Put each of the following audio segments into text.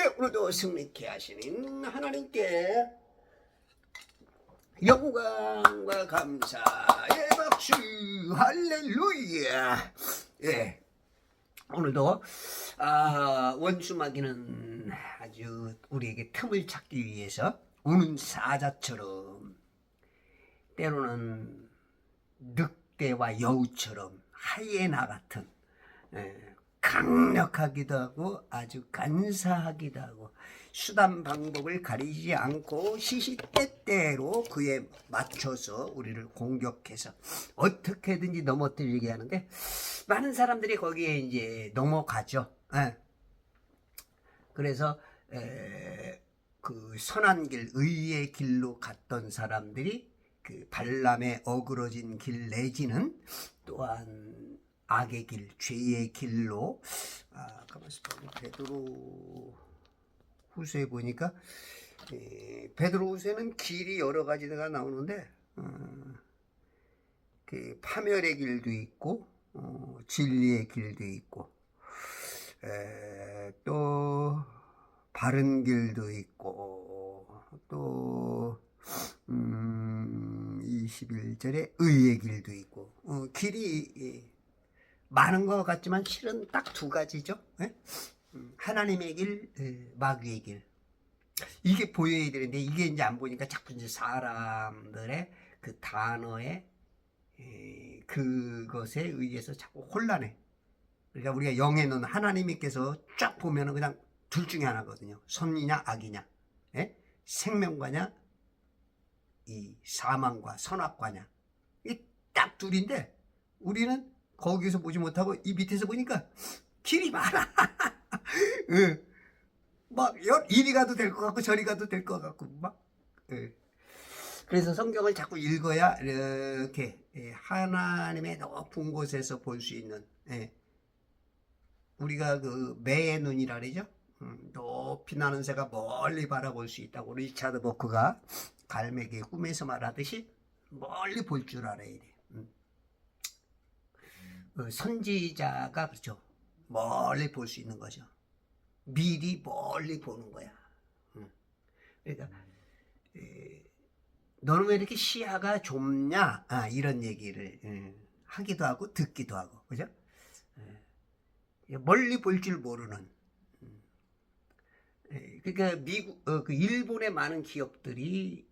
네, 오늘도 승리케 하시는 하나님께 영광과 감사의 박수. 할렐루야. 예, 오늘도 원수마귀는 아주 우리에게 틈을 찾기 위해서 우는 사자처럼, 때로는 늑대와 여우처럼 하이에나 같은, 강력하기도 하고 아주 간사하기도 하고 수단 방법을 가리지 않고 시시때때로 그에 맞춰서 우리를 공격해서 어떻게든지 넘어뜨리게 하는데, 많은 사람들이 거기에 이제 넘어가죠. 그래서 그 선한 길, 의의 길로 갔던 사람들이 그 발람의 어그러진 길 내지는 또한 악의 길, 죄의 길로, 가만있어 보면 베드로 후서에 보니까, 베드로 후서에는 길이 여러 가지가 나오는데, 그 파멸의 길도 있고, 진리의 길도 있고, 또 바른 길도 있고, 또 21절에 의의 길도 있고, 길이 많은 것 같지만 실은 딱 두 가지죠. 하나님의 길, 마귀의 길. 이게 보여야 되는데 이게 이제 안 보니까 자꾸 이제 사람들의 그 단어에 그것에 의해서 자꾸 혼란해. 그러니까 우리가 영의 눈, 하나님께서 쫙 보면은 그냥 둘 중에 하나거든요. 선이냐 악이냐, 생명과냐, 이 사망과 선악과냐. 이 딱 둘인데 우리는 거기서 보지 못하고 이 밑에서 보니까 길이 많아. 막 이리 가도 될 것 같고 저리 가도 될 것 같고 막. 그래서 성경을 자꾸 읽어야 이렇게 하나님의 높은 곳에서 볼 수 있는, 우리가 그 매의 눈이라 그러죠. 높이 나는 새가 멀리 바라볼 수 있다고 리차드 버크가 갈매기 꿈에서 말하듯이 멀리 볼 줄 알아야 돼. 선지자가 그렇죠. 멀리 볼 수 있는 거죠. 미리 멀리 보는 거야. 그러니까 너는 왜 이렇게 시야가 좁냐? 이런 얘기를 하기도 하고 듣기도 하고, 그죠? 멀리 볼 줄 모르는. 그러니까 미국, 그 일본의 많은 기업들이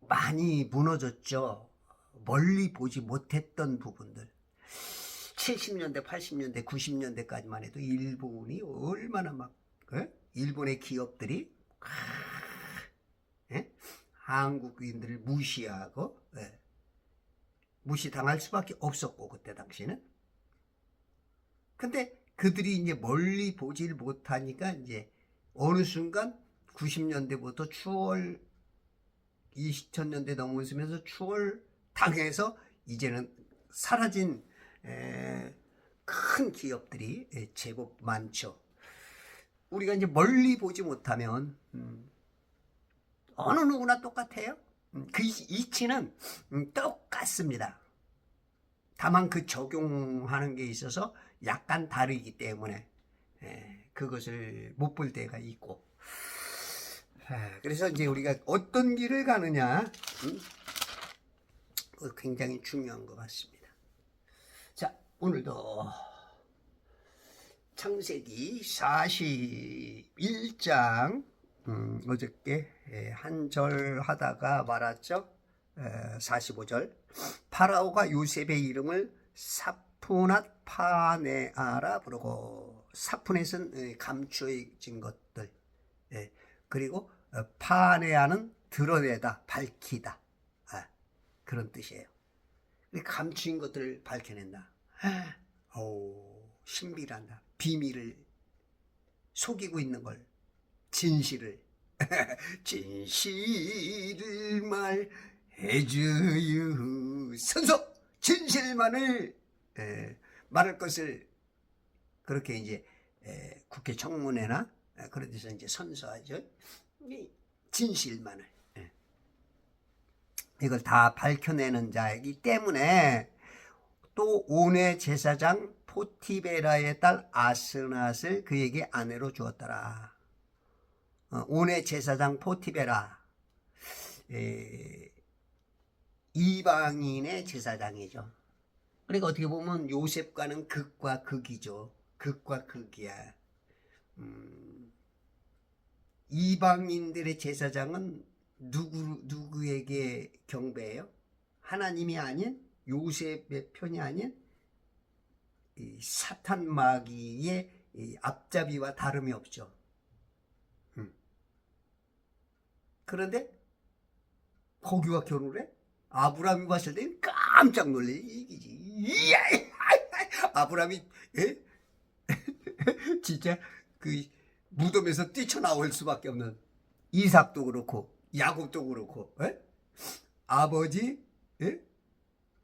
많이 무너졌죠. 멀리 보지 못했던 부분들. 70년대, 80년대, 90년대까지만 해도 일본이 얼마나 막, 일본의 기업들이 한국인들을 무시하고, 무시당할 수밖에 없었고, 그때 당시에는. 근데 그들이 이제 멀리 보질 못하니까 이제 어느 순간 90년대부터 추월, 2000년대 넘어서면서 추월 당해서 이제는 사라진 큰 기업들이 제법 많죠. 우리가 이제 멀리 보지 못하면 어느 누구나 똑같아요. 그 이치는 똑같습니다. 다만 그 적용하는 게 있어서 약간 다르기 때문에 그것을 못 볼 때가 있고, 그래서 이제 우리가 어떤 길을 가느냐, 굉장히 중요한 것 같습니다. 자, 오늘도 창세기 41장, 어저께 한 절 하다가 말았죠. 45절, 파라오가 요셉의 이름을 사푸낫 파네아라 부르고, 사푸넷은 감추어진 것들, 그리고 파네아는 드러내다, 밝히다, 그런 뜻이에요. 감추인 것들을 밝혀낸다. 신비란다. 비밀을, 속이고 있는 걸, 진실을 진실을 말해줘요. 선서 진실만을 말할 것을, 그렇게 이제 국회 청문회나 그런 데서 이제 선서하죠. 진실만을, 이걸 다 밝혀내는 자이기 때문에 또 온의 제사장 포티베라의 딸 아스낫을 그에게 아내로 주었더라. 온의 제사장 포티베라, 이방인의 제사장이죠. 그러니까 어떻게 보면 요셉과는 극과 극이죠. 극과 극이야. 이방인들의 제사장은 누구에게 경배해요? 하나님이 아닌, 요셉의 편이 아닌 이 사탄 마귀의 이 앞잡이와 다름이 없죠. 그런데 거기와 결혼을 해? 아브라함이 봤을 때 깜짝 놀래. 이야, 아브라함이 진짜 그 무덤에서 뛰쳐나올 수밖에 없는, 이삭도 그렇고 야곱도 그렇고, 아버지,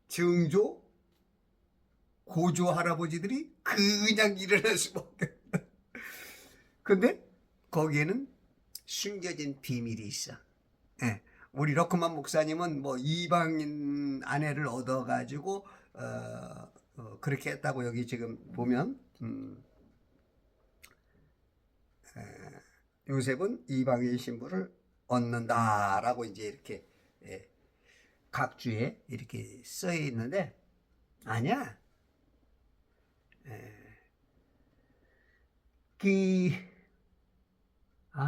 증조, 고조 할아버지들이 그냥 일어날 수밖에 없는. 근데 거기에는 숨겨진 비밀이 있어. 우리 러크만 목사님은 뭐 이방인 아내를 얻어가지고 그렇게 했다고 여기 지금 보면 요셉은 이방인 신부를 얻는다라고 이제 이렇게 각주에 이렇게 써 있는데 아니야.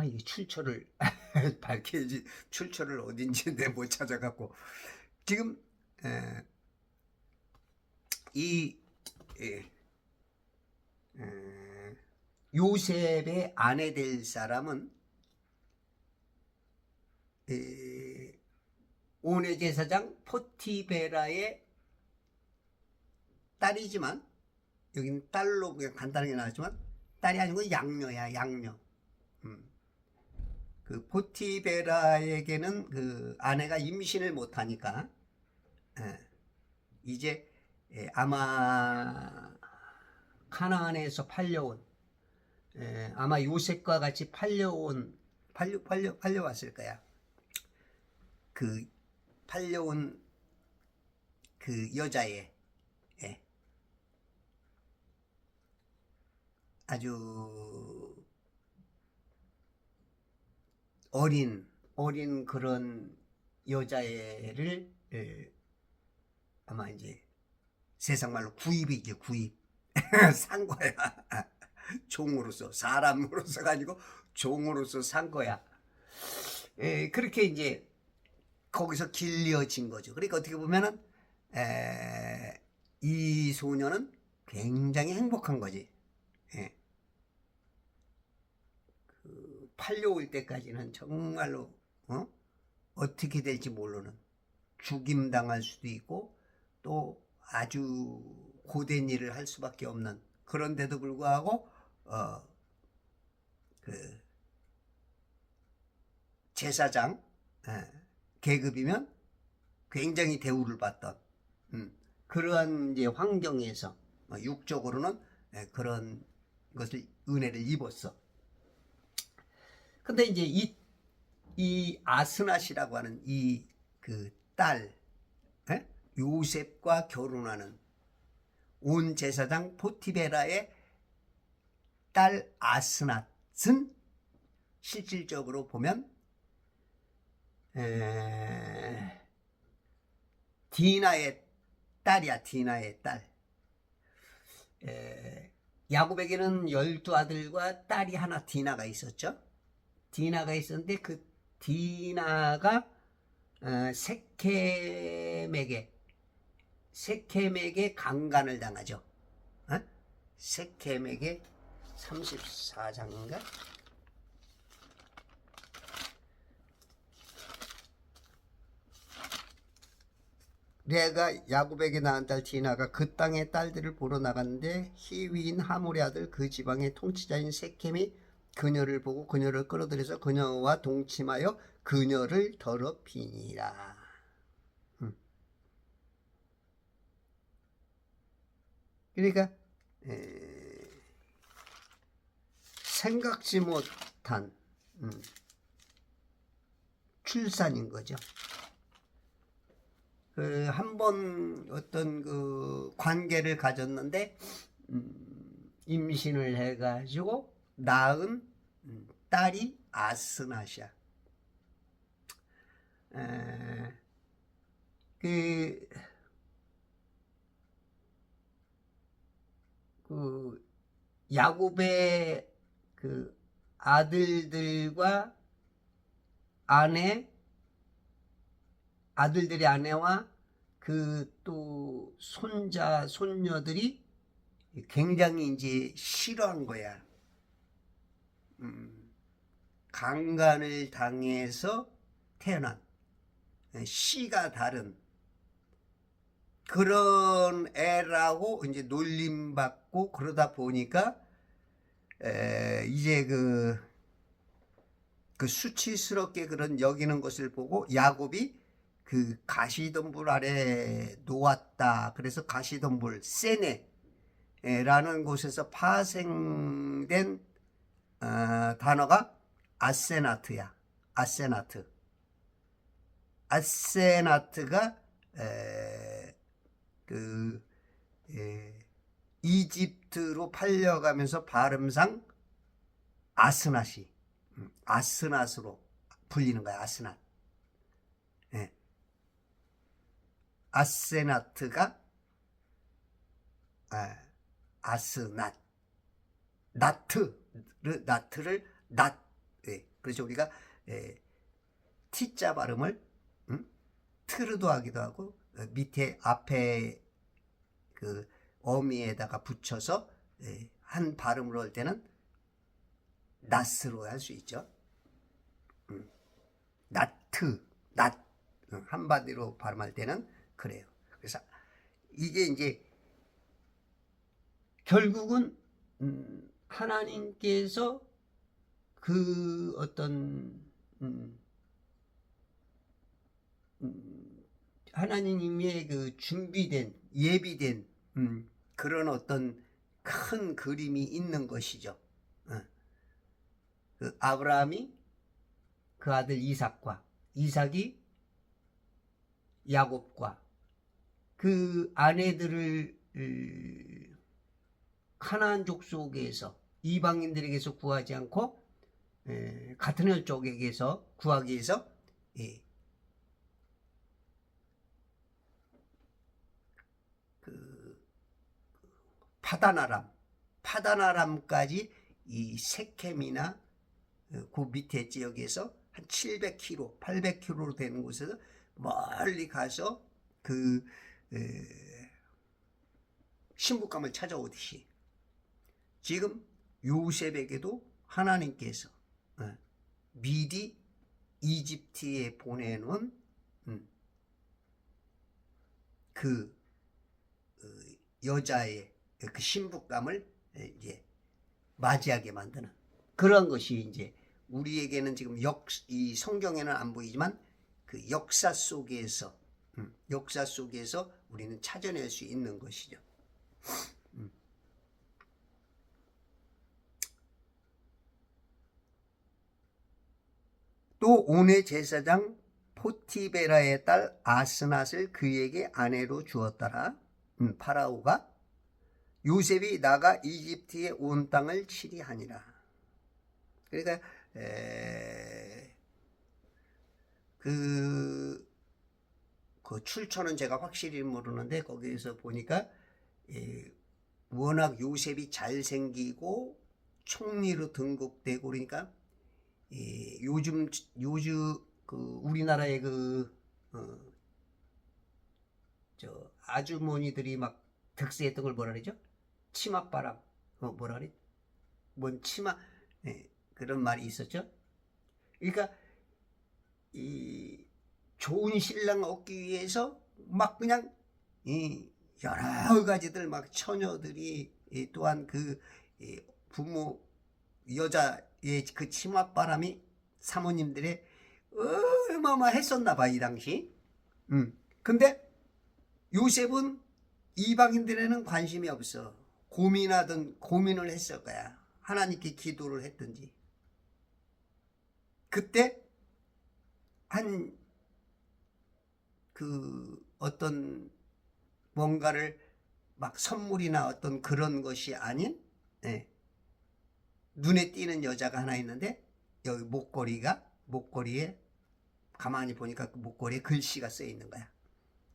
이 출처를 밝혀야지. 출처를 어딘지 내 못 찾아갖고 지금 요셉의 아내 될 사람은 온의 제사장 포티베라의 딸이지만, 여기는 딸로 그냥 간단하게 나왔지만 딸이 아니고 양녀야, 양녀. 그 포티베라에게는 그 아내가 임신을 못하니까 이제 아마 가나안에서 팔려온, 아마 요셉과 같이 팔려왔을 거야. 그 팔려온 그 여자의 아주 어린 그런 여자애를 아마 이제 세상 말로 구입이죠, 구입. 산 거야. 종으로서, 사람으로서가 아니고 종으로서 산 거야. 그렇게 이제 거기서 길려진 거죠. 그러니까 어떻게 보면은 이 소녀는 굉장히 행복한 거지. 팔려올 때까지는 정말로 어떻게 될지 모르는, 죽임당할 수도 있고 또 아주 고된 일을 할 수밖에 없는, 그런데도 불구하고 그 제사장 계급이면 굉장히 대우를 받던 그러한 이제 환경에서 육적으로는 그런 것을, 은혜를 입었어. 근데 이제 이 아스낫이라고 하는 이 그 딸, 요셉과 결혼하는 온 제사장 포티베라의 딸 아스낫은 실질적으로 보면 디나의 딸이야. 디나의 딸. 야곱에게는 12아들과 딸이 하나, 디나가 있었죠. 디나가 있었는데 그 디나가 세켐에게 강간을 당하죠. 세켐에게 34장인가? 레아가 야곱에게 낳은 딸 디나가 그 땅의 딸들을 보러 나갔는데 히위인 하몰의 아들 그 지방의 통치자인 세켐이 그녀를 보고 그녀를 끌어들여서 그녀와 동침하여 그녀를 더럽히니라. 그러니까 생각지 못한 출산인 거죠. 그 한 번 어떤 그 관계를 가졌는데 임신을 해가지고 낳은 딸이 아스나시아. 그, 그 야곱의 그 아들들과 아내, 아들들의 아내와 그 또 손자, 손녀들이 굉장히 이제 싫어한 거야. 강간을 당해서 태어난 씨가 다른 그런 애라고 이제 놀림받고 그러다 보니까 이제 그 수치스럽게 그런 여기는 것을 보고 야곱이 그 가시덤불 아래 놓았다. 그래서 가시덤불 세네라는 곳에서 파생된 단어가 아세나트야. 아세나트. 아세나트가 이집트로 팔려가면서 발음상 아스낫이 아스낫으로 불리는 거야. 아스낫. 예. 아세나트가 아스낫. 나트를 낫. 예. 그래서 우리가 T자 발음을 트르도 하기도 하고 밑에 앞에 그 어미에다가 붙여서 한 발음으로 할 때는 낫으로 할 수 있죠. 나트, 낫 한마디로 발음할 때는 그래요. 그래서 이게 이제 결국은 하나님께서 그 어떤 하나님의 그 준비된 예비된 그런 어떤 큰 그림이 있는 것이죠. 그 아브라함이 그 아들 이삭과 이삭이 야곱과 그 아내들을 가나안 족속에서 이방인들에게서 구하지 않고 같은 혈족에게서 구하기 위해서 그 파다나람까지 이 세켐이나 그 밑에 지역에서 한 700km, 800km로 되는 곳에서 멀리 가서 그 신부감을 찾아오듯이 지금 요셉에게도 하나님께서 미리 이집트에 보내놓은 그 여자의 그 신부감을 이제 맞이하게 만드는 그런 것이 이제 우리에게는 지금 이 성경에는 안 보이지만 그 역사 속에서 우리는 찾아낼 수 있는 것이죠. 또 온의 제사장 포티베라의 딸 아스낫을 그에게 아내로 주었더라. 파라오가 요셉이 나가 이집트의 온 땅을 치리하니라. 그러니까 그 출처는 제가 확실히 모르는데 거기에서 보니까 워낙 요셉이 잘생기고 총리로 등극되고 그러니까 요즘 그 우리나라의 저 아주머니들이 막 득세했던 걸 뭐라 그러죠? 치맛바람 뭐라 그래? 뭔 치마 그런 말이 있었죠. 그러니까 이 좋은 신랑 얻기 위해서 막 그냥 여러 가지들 막 처녀들이 또한 그 부모 여자의 그 치맛바람이 사모님들의 어마어마했었나 봐 이 당시. 근데 요셉은 이방인들에는 관심이 없어. 고민을 했을 거야. 하나님께 기도를 했든지. 그때 한 어떤 뭔가를 막 선물이나 어떤 그런 것이 아닌 예, 눈에 띄는 여자가 하나 있는데 여기 목걸이에 가만히 보니까 그 목걸이에 글씨가 쓰여 있는 거야.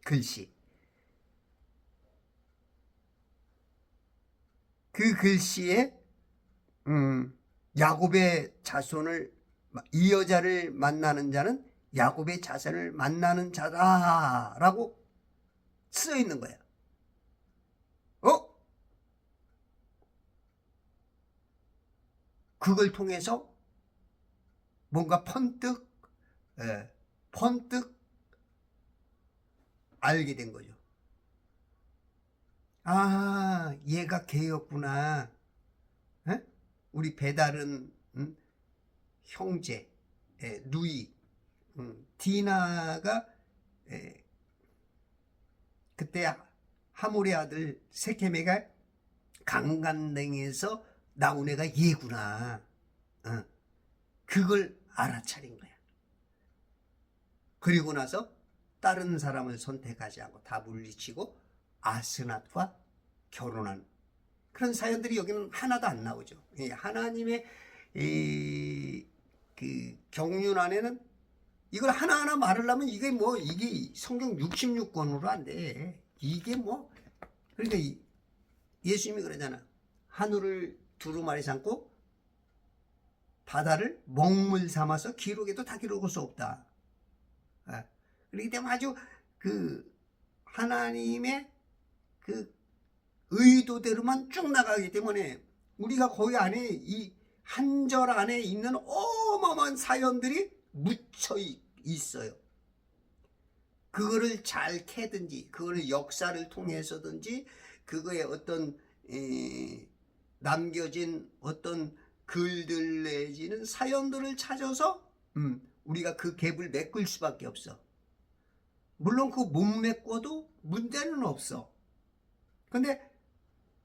글씨. 그 글씨에 야곱의 자손을 이 여자를 만나는 자는 야곱의 자손을 만나는 자다라고 쓰여 있는 거야. 그걸 통해서 뭔가 펀뜩 알게 된 거죠. 아, 얘가 걔였구나. 에? 우리 배달은 형제 누이 디나가 그때 하몰의 아들 세케메가 강간당해서 나온 애가 얘구나. 그걸 알아차린 거야. 그리고 나서 다른 사람을 선택하지 않고 다 물리치고 아스낫과 결혼한 그런 사연들이 여기는 하나도 안 나오죠. 하나님의 그 경륜 안에는 이걸 하나하나 말하려면 이게 성경 66권으로 안 돼. 이게 그러니까 예수님이 그러잖아. 하늘을 두루마리 삼고 바다를 먹물 삼아서 기록해도 다 기록할 수 없다. 그렇기 때문에 아주 그 하나님의 그 의도대로만 쭉 나가기 때문에 우리가 거기 안에 이 한 절 안에 있는 어마어마한 사연들이 묻혀 있어요. 그거를 잘 캐든지 그거를 역사를 통해서든지 그거에 어떤 남겨진 어떤 글들 내지는 사연들을 찾아서 우리가 그 갭을 메꿀 수밖에 없어. 물론 그 못 메꿔도 문제는 없어. 근데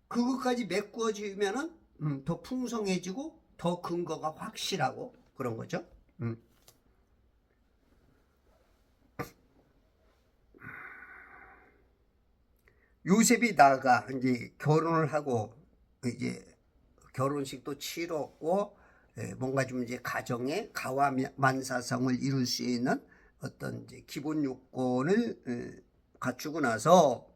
그것까지 메꿔지면은 더 풍성해지고 더 근거가 확실하고 그런 거죠. 요셉이 나가 이제 결혼을 하고 이제 결혼식도 치렀고 뭔가 좀 이제 가정의 가와만사성을 이룰 수 있는 어떤 이제 기본 요건을 갖추고 나서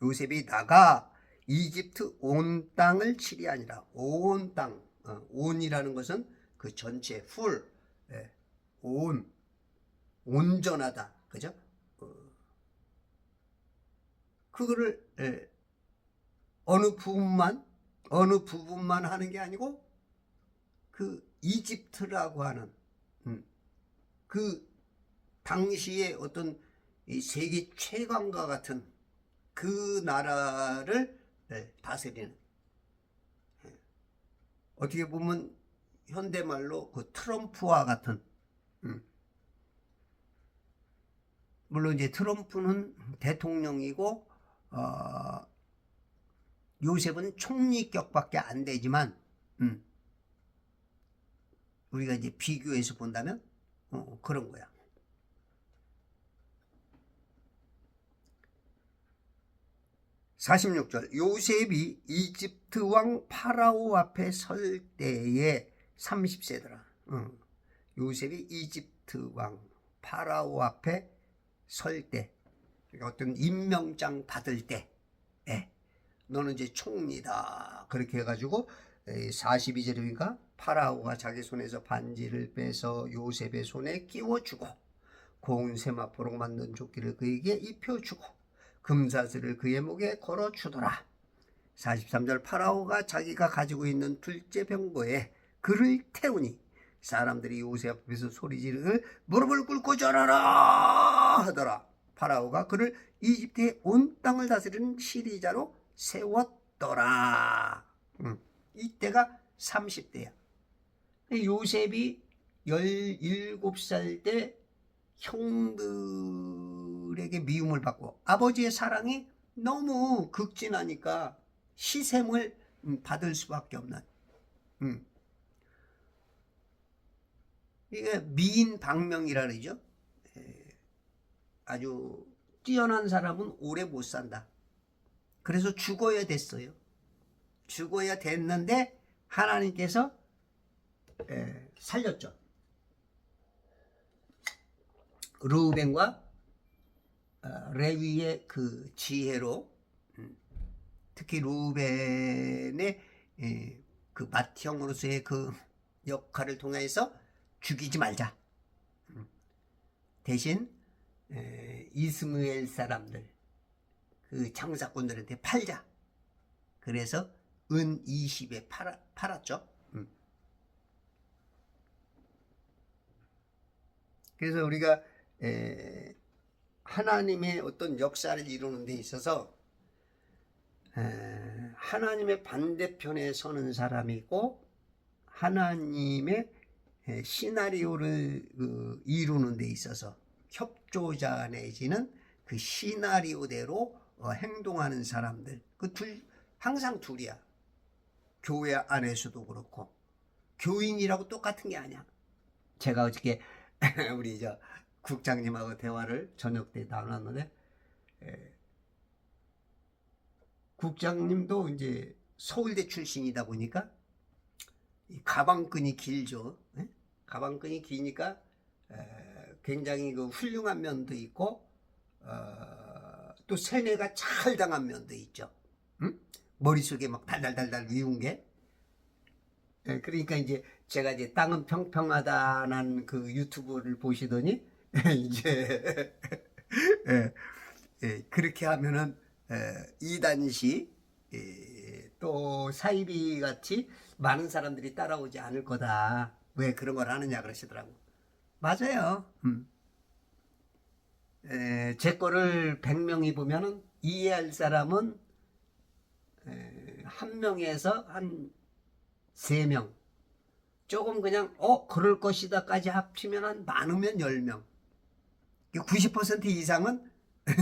요셉이 나가 이집트 온 땅을 치리하니라. 온 땅, 온이라는 것은 그 전체 풀, 온전하다, 그죠? 그거를 어느 부분만 하는 게 아니고 그 이집트라고 하는 그 당시의 어떤 이 세계 최강과 같은 그 나라를 다스리는 어떻게 보면 현대말로 그 트럼프와 같은 물론 이제 트럼프는 대통령이고 요셉은 총리격밖에 안 되지만 우리가 이제 비교해서 본다면 그런 거야. (46절) 요셉이 이집트 왕 파라오 앞에 설 때에 30세더라. 요셉이 이집트 왕 파라오 앞에 설 때, 어떤 임명장 받을 때, 너는 이제 총리다. 그렇게 해가지고 42절이니까 파라오가 자기 손에서 반지를 빼서 요셉의 손에 끼워주고 고운 세마포로 만든 조끼를 그에게 입혀주고 금사슬을 그의 목에 걸어주더라. 43절 파라오가 자기가 가지고 있는 둘째 병거에 그를 태우니 사람들이 요셉 앞에서 소리 지르고 무릎을 꿇고 절하라 하더라. 파라오가 그를 이집트의 온 땅을 다스리는 지리자로 세웠더라. 이때가 30대야. 요셉이 17살 때 형들에게 미움을 받고 아버지의 사랑이 너무 극진하니까 희생을 받을 수밖에 없는 이게 미인방명이라 그러죠. 아주 뛰어난 사람은 오래 못 산다. 그래서 죽어야 됐어요. 죽어야 됐는데 하나님께서 살렸죠. 르우벤과 레위의 그 지혜로, 특히 르우벤의 그 맏형으로서의 그 역할을 통해서 죽이지 말자. 대신 이스마엘 사람들, 그 장사꾼들한테 팔자. 그래서 은 20에 팔았죠. 그래서 우리가 하나님의 어떤 역사를 이루는 데 있어서 하나님의 반대편에 서는 사람이고 하나님의 시나리오를 이루는 데 있어서 협조자 내지는 그 시나리오대로 행동하는 사람들, 그 항상 둘이야. 교회 안에서도 그렇고 교인이라고 똑같은 게 아니야. 제가 어저께 우리 국장님하고 대화를 저녁 때 나눴는데, 국장님도 이제 서울대 출신이다 보니까 이 가방끈이 길죠. 가방끈이 기니까 굉장히 그 훌륭한 면도 있고 또 세뇌가 잘 당한 면도 있죠. 머릿속에 막 달달달달 위운 게. 그러니까 이제 제가 이제 땅은 평평하다는 그 유튜브를 보시더니 이제 그렇게 하면은 이단시 또 사이비 같이 많은 사람들이 따라오지 않을 거다. 왜 그런 걸 하느냐 그러시더라고. 맞아요. 제 거를 100명이 보면은 이해할 사람은 1명에서 한 3명. 조금 그냥 그럴 것이다까지 합치면 한 많으면 10명. 90% 이상은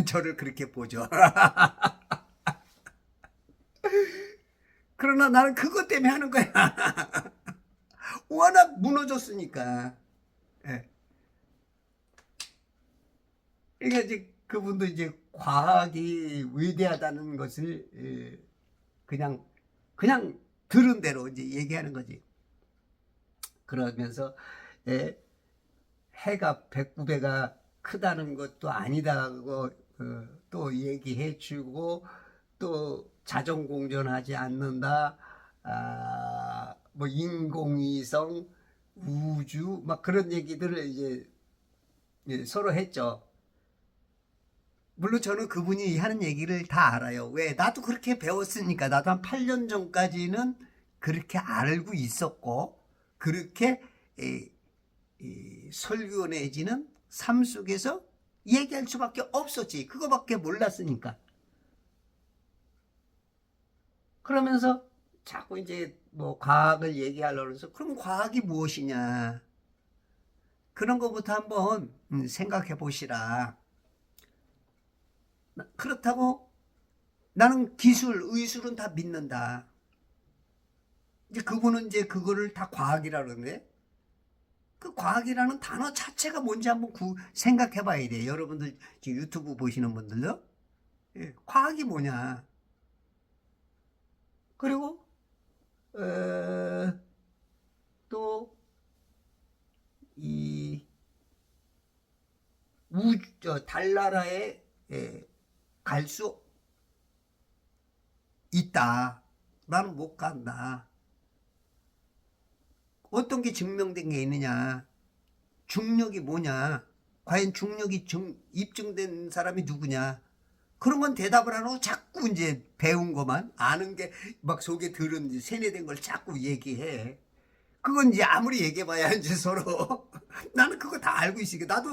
저를 그렇게 보죠. 그러나 나는 그것 때문에 하는 거야. 워낙 무너졌으니까. 그러니까 이제 그분도 이제 과학이 위대하다는 것을 그냥 들은 대로 이제 얘기하는 거지. 그러면서 해가 109배가 크다는 것도 아니다고 또 얘기해 주고, 또 자전공전하지 않는다, 뭐 인공위성, 우주 막 그런 얘기들을 이제 서로 했죠. 물론 저는 그분이 하는 얘기를 다 알아요. 왜? 나도 그렇게 배웠으니까. 나도 한 8년 전까지는 그렇게 알고 있었고, 그렇게 설교 내지는 삶 속에서 얘기할 수밖에 없었지. 그거밖에 몰랐으니까. 그러면서 자꾸 이제 뭐 과학을 얘기하려고 해서, 그럼 과학이 무엇이냐, 그런 것부터 한번 생각해 보시라. 그렇다고 나는 기술, 의술은 다 믿는다. 이제 그분은 이제 그거를 다 과학이라 그러는데, 그 과학이라는 단어 자체가 뭔지 한번 생각해 봐야 돼. 여러분들 지금 유튜브 보시는 분들도 과학이 뭐냐. 그리고 또 이 달나라에 갈 수 있다. 나는 못 간다. 어떤 게 증명된 게 있느냐. 중력이 뭐냐. 과연 중력이 입증된 사람이 누구냐. 그런 건 대답을 안 하고 자꾸 이제 배운 것만, 아는 게 막 속에 들은 이제 세뇌된 걸 자꾸 얘기해. 그건 이제 아무리 얘기해봐야 이제 서로 나는 그거 다 알고 있으니까,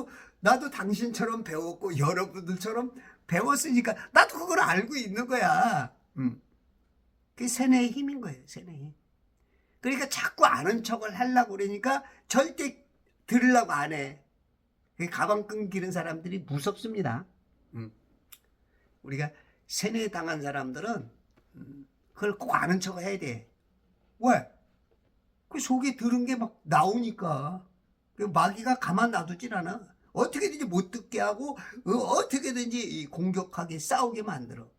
나도 당신처럼 배웠고 여러분들처럼 배웠으니까 나도 그걸 알고 있는 거야. 그게 세뇌의 힘인 거예요. 세뇌의 힘. 그러니까 자꾸 아는 척을 하려고 그러니까 절대 들으려고 안 해. 가방 끈기는 사람들이 무섭습니다. 우리가 세뇌 당한 사람들은 그걸 꼭 아는 척을 해야 돼. 왜? 그 속에 들은 게 막 나오니까. 그 마귀가 가만 놔두질 않아. 어떻게든지 못 듣게 하고 어떻게든지 이 공격하게 싸우게 만들어.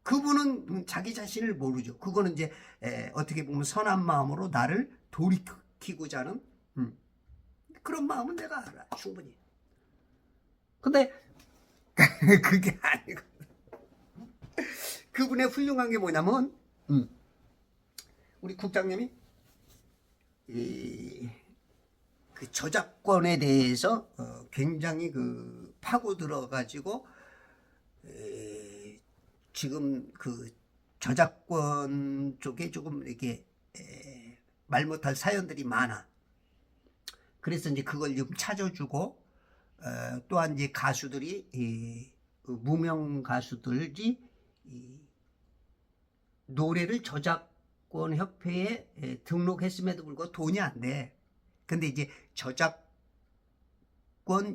그분은 자기 자신을 모르죠. 그거는 이제 어떻게 보면 선한 마음으로 나를 돌이키고자 하는 그런 마음은 내가 알아. 충분히. 근데 그게 아니고 그분의 훌륭한 게 뭐냐면 우리 국장님이 그 저작권에 대해서 굉장히 그 파고 들어가지고 지금 그 저작권 쪽에 조금 이렇게 말 못할 사연들이 많아. 그래서 이제 그걸 좀 찾아주고 또한 이제 가수들이 무명 가수들이 노래를 저작권 협회에 등록했음에도 불구하고 돈이 안 돼. 근데 이제 저작권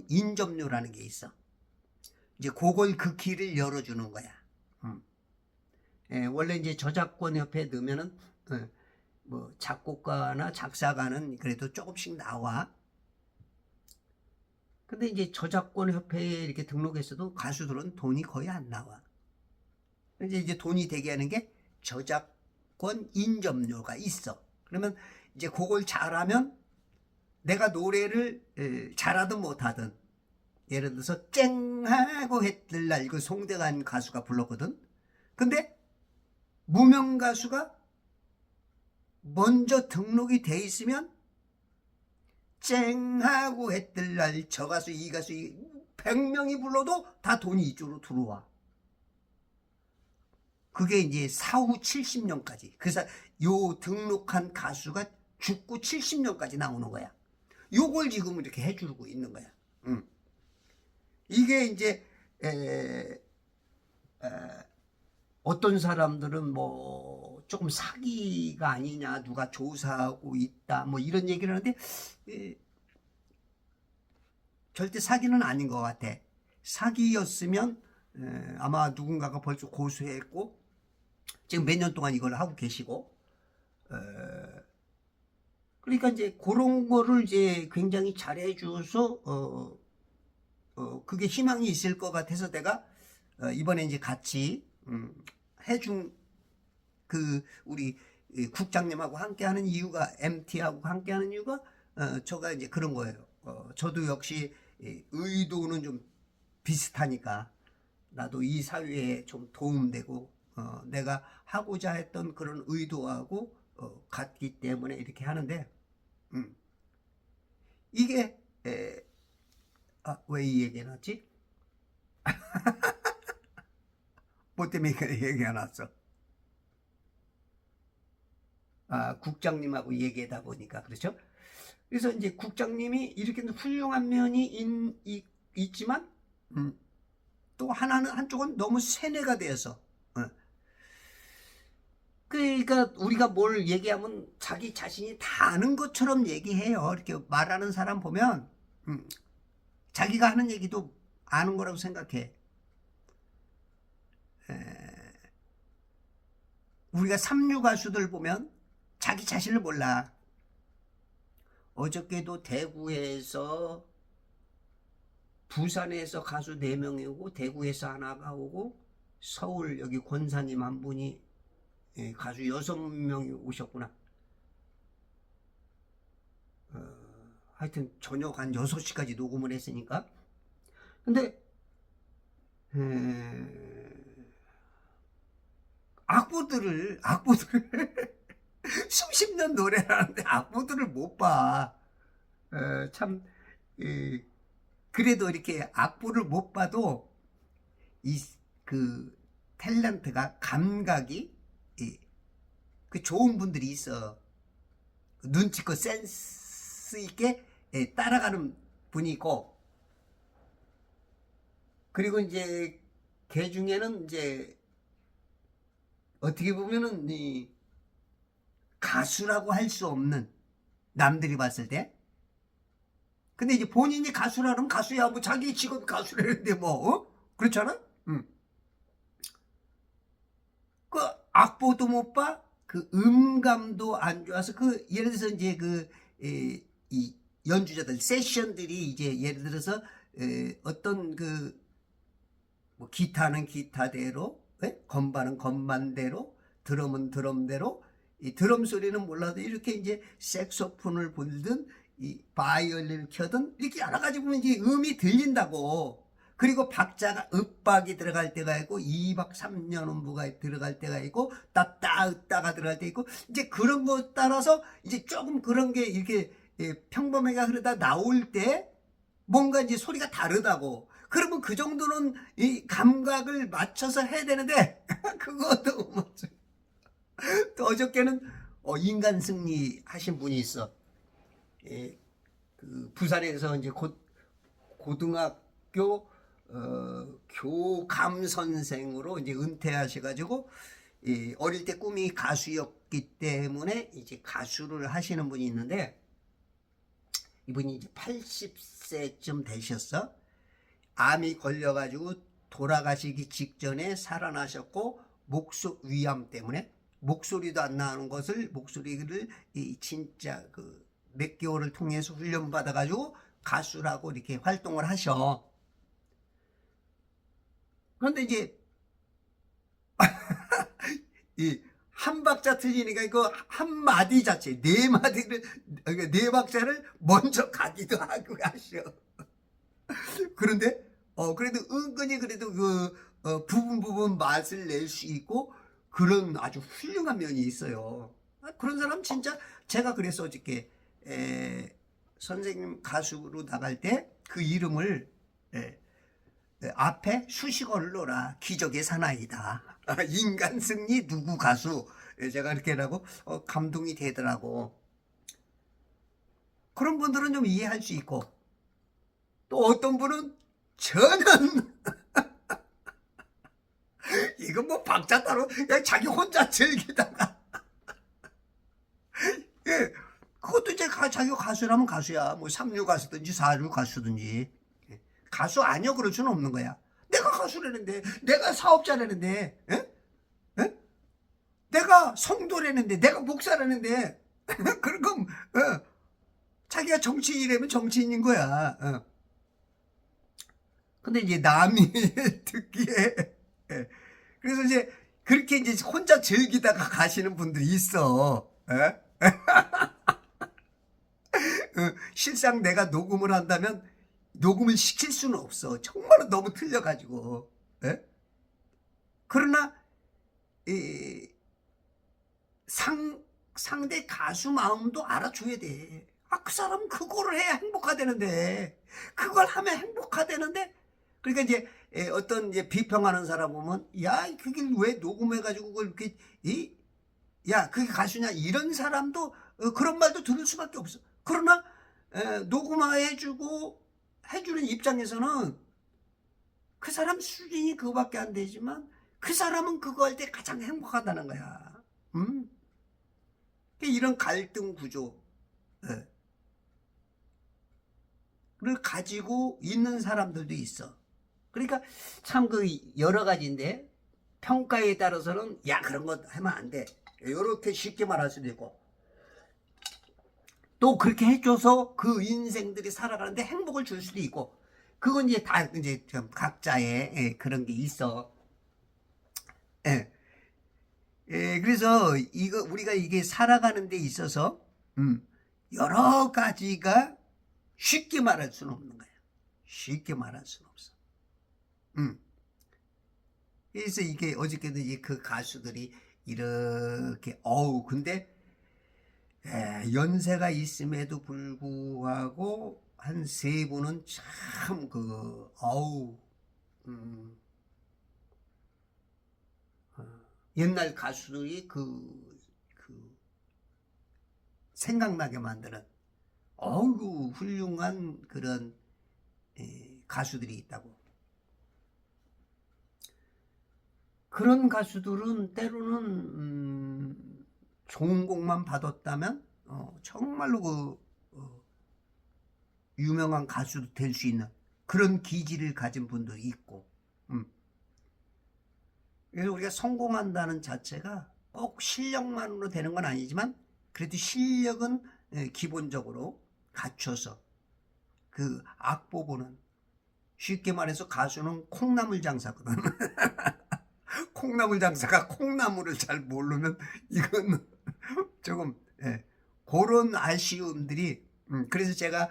인접료라는 게 있어. 이제 그걸 그 길을 열어주는 거야. 원래 이제 저작권 협회에 넣으면은 뭐 작곡가나 작사가는 그래도 조금씩 나와. 근데 이제 저작권 협회에 이렇게 등록했어도 가수들은 돈이 거의 안 나와. 이제 돈이 되게 하는 게 저작권 인접료가 있어. 그러면 이제 그걸 잘하면 내가 노래를 잘하든 못하든, 예를 들어서 쨍하고 했들날 이거 송대관 가수가 불렀거든. 근데 무명 가수가 먼저 등록이 돼 있으면 쨍하고 했들날 저 가수 이 가수 100명이 불러도 다 돈이 이쪽으로 들어와. 그게 이제 사후 70년까지. 그래서 요 등록한 가수가 죽고 70년까지 나오는 거야. 요걸 지금 이렇게 해주고 있는 거야. 이게 이제 어떤 사람들은 뭐 조금 사기가 아니냐, 누가 조사하고 있다, 뭐 이런 얘기를 하는데 절대 사기는 아닌 것 같아. 사기였으면 아마 누군가가 벌써 고소했고 지금 몇 년 동안 이걸 하고 계시고 그러니까 이제 그런 거를 이제 굉장히 잘해줘서 그게 희망이 있을 것 같아서 내가 이번에 이제 같이 해준 그 우리 국장님하고 함께하는 이유가 MT하고 함께하는 이유가 저가 이제 그런 거예요. 저도 역시 의도는 좀 비슷하니까 나도 이 사회에 좀 도움되고 내가 하고자 했던 그런 의도하고 같기 때문에 이렇게 하는데 이게 왜 이 얘기 해놨지? 뭐 때문에 얘기 해놨어? 국장님하고 얘기하다 보니까 그렇죠? 그래서 이제 국장님이 이렇게 훌륭한 면이 있지만 또 한쪽은 너무 세뇌가 되어서 그러니까 우리가 뭘 얘기하면 자기 자신이 다 아는 것처럼 얘기해요. 이렇게 말하는 사람 보면 자기가 하는 얘기도 아는 거라고 생각해. 우리가 삼류 가수들 보면 자기 자신을 몰라. 어저께도 대구에서 부산에서 가수 4명이 오고 대구에서 하나가 오고 서울 여기 권사님 한 분이 가수 6명이 오셨구나. 하여튼 저녁 한 6시까지 녹음을 했으니까. 근데 악보들을 수십 년 노래를 하는데 악보들을 못 봐. 참 그래도 이렇게 악보를 못 봐도 그 탤런트가 감각이 그 좋은 분들이 있어. 눈치껏 센스 있게 따라가는 분이 있고, 그리고 이제 걔 중에는 이제 어떻게 보면은 이 가수라고 할 수 없는, 남들이 봤을 때. 근데 이제 본인이 가수라면 가수야, 뭐 자기 직업 가수라는데 뭐 그렇잖아. 그 악보도 못 봐, 그 음감도 안 좋아서 그 예를 들어서 이제 그 이 연주자들 세션들이 이제 예를 들어서 어떤 뭐 기타는 기타대로, 건반은 건반대로, 드럼은 드럼대로, 이 드럼 소리는 몰라도 이렇게 이제 색소폰을 불든 이 바이올린을 켜든 이렇게 여러 가지 보면 이제 음이 들린다고. 그리고 박자가 읍박이 들어갈 때가 있고 2박 3년음부가 들어갈 때가 있고 따따 으따가 들어갈 때 있고 이제 그런 거 따라서 이제 조금 그런 게 이렇게 평범하게 흐르다 나올 때 뭔가 이제 소리가 다르다고. 그러면 그 정도는 이 감각을 맞춰서 해야 되는데 그것도 못. 또 어저께는 인간 승리 하신 분이 있어. 그 부산에서 이제 고등학교 교감 선생으로 이제 은퇴하셔가지고 어릴 때 꿈이 가수였기 때문에 이제 가수를 하시는 분이 있는데, 이분이 이제 80세쯤 되셨어. 암이 걸려가지고 돌아가시기 직전에 살아나셨고, 위암 때문에 목소리도 안 나오는 것을, 목소리를 진짜 몇 개월을 통해서 훈련 받아가지고 가수라고 이렇게 활동을 하셔. 그런데 이제 이 한 박자 틀리니까 이거 한 마디 자체 네 마디를, 그러니까 네 박자를 먼저 가기도 하고 하셔. 그런데 그래도 은근히 그래도 부분 맛을 낼 수 있고 그런 아주 훌륭한 면이 있어요. 그런 사람 진짜, 제가 그래서 어저께 선생님 가수로 나갈 때 그 이름을 앞에 수식어를 넣어라. 기적의 사나이다. 인간 승리 누구 가수. 제가 이렇게 하고 감동이 되더라고. 그런 분들은 좀 이해할 수 있고, 또 어떤 분은 전혀 이건 뭐 박자 따로 그냥 자기 혼자 즐기다가 예, 그것도 이제 자기가 가수라면 가수야. 뭐 3류 가수든지 4류 가수든지. 가수 아니요 그럴 수는 없는 거야. 내가 가수라는데, 내가 사업자라는데, 내가 성도라는데, 내가 목사라는데 그런 건 자기가 정치인이라면 정치인인 거야. 근데 이제 남이 듣기에 그래서 이제 그렇게 이제 혼자 즐기다가 가시는 분들이 있어. 실상 내가 녹음을 한다면 녹음을 시킬 수는 없어. 정말로 너무 틀려가지고. 그러나 상대 가수 마음도 알아줘야 돼. 그 사람은 그거를 해야 행복하다는데, 그걸 하면 행복하다는데. 그러니까 이제 어떤 이제 비평하는 사람 보면, 야, 그게 왜 녹음해가지고 그걸 이렇게, 야, 그게 가수냐, 이런 사람도 그런 말도 들을 수밖에 없어. 그러나 녹음해주고 해주는 입장에서는 그 사람 수준이 그거밖에 안 되지만 그 사람은 그거 할 때 가장 행복하다는 거야. 이런 갈등 구조를 가지고 있는 사람들도 있어. 그러니까 참 여러 가지인데, 평가에 따라서는 야, 그런 거 하면 안 돼, 이렇게 쉽게 말할 수도 있고, 또 그렇게 해줘서 그 인생들이 살아가는데 행복을 줄 수도 있고, 그건 이제 다 이제 각자의 그런 게 있어. 그래서 우리가 이게 살아가는 데 있어서 여러 가지가 쉽게 말할 수는 없는 거야. 쉽게 말할 수는 없어. 그래서 이게 어저께도 그 가수들이 이렇게 근데 연세가 있음에도 불구하고 한 세 분은 참 옛날 가수들이 생각나게 만드는 훌륭한 그런 가수들이 있다고. 그런 가수들은 때로는 좋은 곡만 받았다면 정말로 유명한 가수도 될 수 있는 그런 기질을 가진 분도 있고. 그래서 우리가 성공한다는 자체가 꼭 실력만으로 되는 건 아니지만, 그래도 실력은 기본적으로 갖춰서 그 악보보는, 쉽게 말해서 가수는 콩나물 장사거든. 콩나물 장사가 콩나물을 잘 모르면 이건 조금, 예, 그런 아쉬움들이, 그래서 제가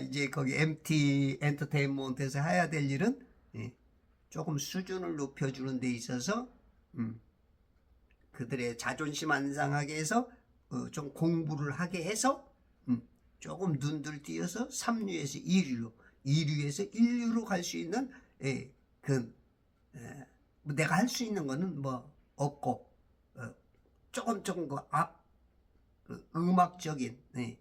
이제 거기 MT 엔터테인먼트에서 해야 될 일은, 예, 조금 수준을 높여주는 데 있어서 그들의 자존심 안 상하게 해서 좀 공부를 하게 해서 조금 눈들 띄어서 3류에서 2류로, 2류에서 1류로 갈 수 있는, 예, 뭐 내가 할 수 있는 거는 뭐 없고, 조금 음악적인, 예,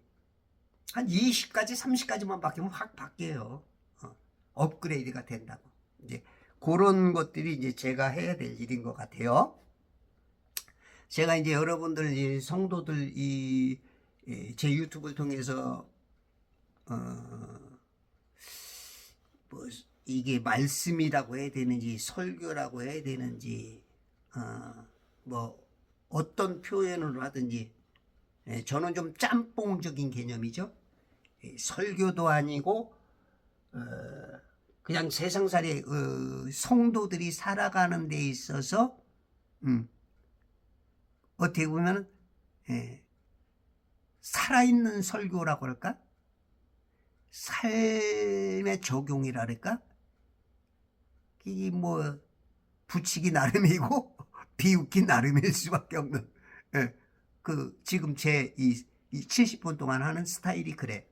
한 20까지 30까지만 바뀌면 확 바뀌어요. 업그레이드가 된다고. 이제 그런 것들이 이제 제가 해야 될 일인 것 같아요. 제가 이제 여러분들, 이 성도들, 제 유튜브를 통해서 뭐 이게 말씀이라고 해야 되는지 설교라고 해야 되는지, 뭐 어떤 표현을 하든지, 저는 좀 짬뽕적인 개념이죠. 설교도 아니고 그냥 세상살이 성도들이 살아가는 데 있어서 어떻게 보면 살아있는 설교라고 할까? 삶의 적용이라 할까? 이게 뭐 붙이기 나름이고 비웃기 나름일 수밖에 없는, 그 지금 제 이 70분 동안 하는 스타일이 그래.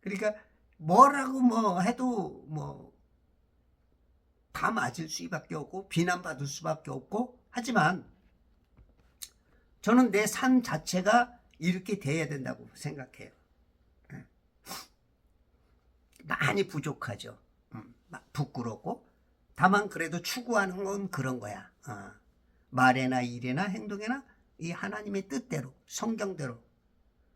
그러니까 뭐라고 뭐 해도 뭐 다 맞을 수밖에 없고 비난받을 수밖에 없고, 하지만 저는 내 삶 자체가 이렇게 돼야 된다고 생각해요. 많이 부족하죠. 부끄럽고. 다만 그래도 추구하는 건 그런 거야. 말에나 일에나 행동에나 이 하나님의 뜻대로, 성경대로.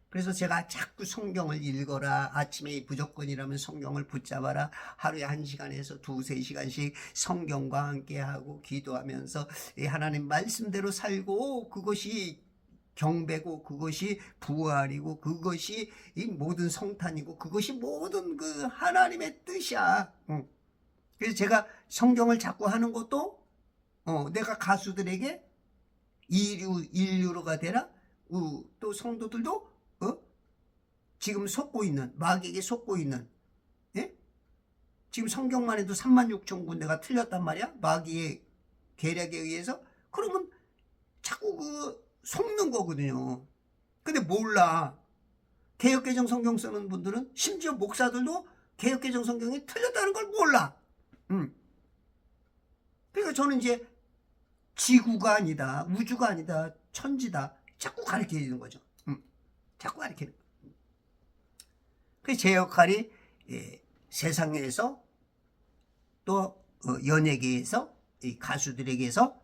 그래서 제가 자꾸 성경을 읽어라, 아침에 무조건이라면 성경을 붙잡아라, 하루에 1시간에서 2-3시간씩 성경과 함께하고 기도하면서 이 하나님 말씀대로 살고, 그것이 경배고, 그것이 부활이고, 그것이 이 모든 성탄이고, 그것이 모든 그 하나님의 뜻이야. 그래서 제가 성경을 자꾸 하는 것도, 내가 가수들에게 인류로가 되라, 또 성도들도 지금 속고 있는, 마귀에게 속고 있는, 예? 지금 성경만 해도 36,000군데가 틀렸단 말이야, 마귀의 계략에 의해서. 그러면 자꾸 속는 거거든요. 근데 몰라. 개역개정 성경 쓰는 분들은, 심지어 목사들도 개역개정 성경이 틀렸다는 걸 몰라. 그러니까 저는 이제 지구가 아니다, 우주가 아니다, 천지다, 자꾸 가르쳐주는 거죠. 자꾸 가르치는 거예요. 그래서 제 역할이, 세상에서 또 연예계에서, 이 가수들에게서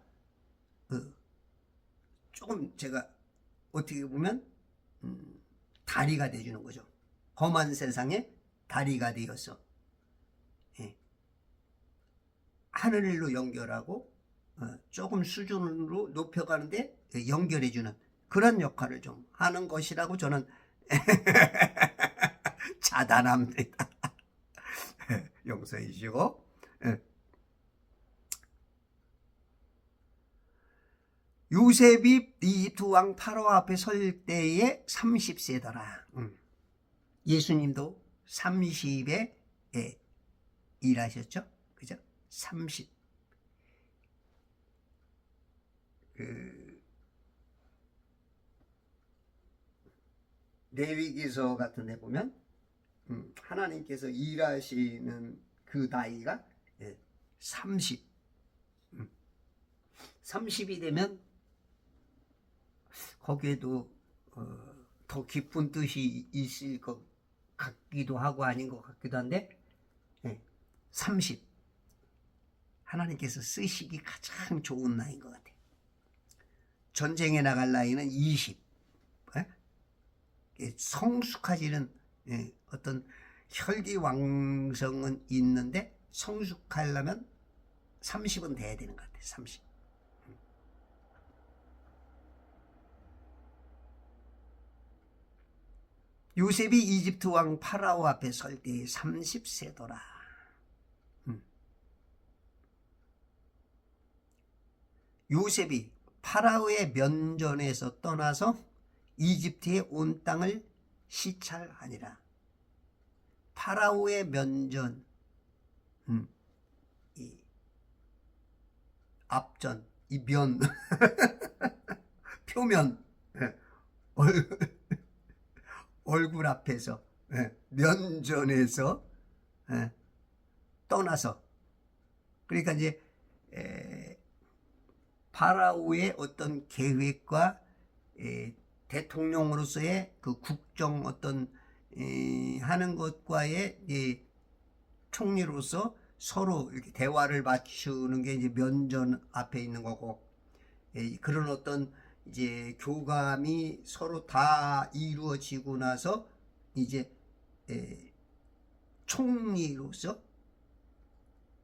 조금 제가 어떻게 보면 다리가 돼주는 거죠. 험한 세상에 다리가 되어서, 하늘로 연결하고 조금 수준으로 높여가는데 연결해주는 그런 역할을 좀 하는 것이라고 저는 자단합니다. 용서해 주시고. 요셉이 이 두 왕 파라오 앞에 설 때에 30세더라. 예수님도 30에 일하셨죠? 그죠? 30. 레위기서 같은 데 보면 하나님께서 일하시는 그 나이가 30. 30이 되면 거기에도 더 깊은 뜻이 있을 것 같기도 하고 아닌 것 같기도 한데, 30. 하나님께서 쓰시기 가장 좋은 나이인 것 같아요. 전쟁에 나갈 나이는 20. 성숙하지는, 어떤 혈기왕성은 있는데 성숙하려면 30은 돼야 되는 것 같아요. 30. 요셉이 이집트 왕 파라오 앞에 설 때에 30세더라. 요셉이 파라오의 면전에서 떠나서 이집트의 온 땅을 시찰하니라. 파라오의 면전, 이 앞전, 이 면, 표면, 얼굴 앞에서, 면전에서 떠나서, 그러니까 이제 파라오의 어떤 계획과 대통령으로서의 그 국정 어떤 하는 것과의 총리로서 서로 이렇게 대화를 맞추는 게 이제 면전 앞에 있는 거고, 그런 어떤 이제 교감이 서로 다 이루어지고 나서 이제 총리로서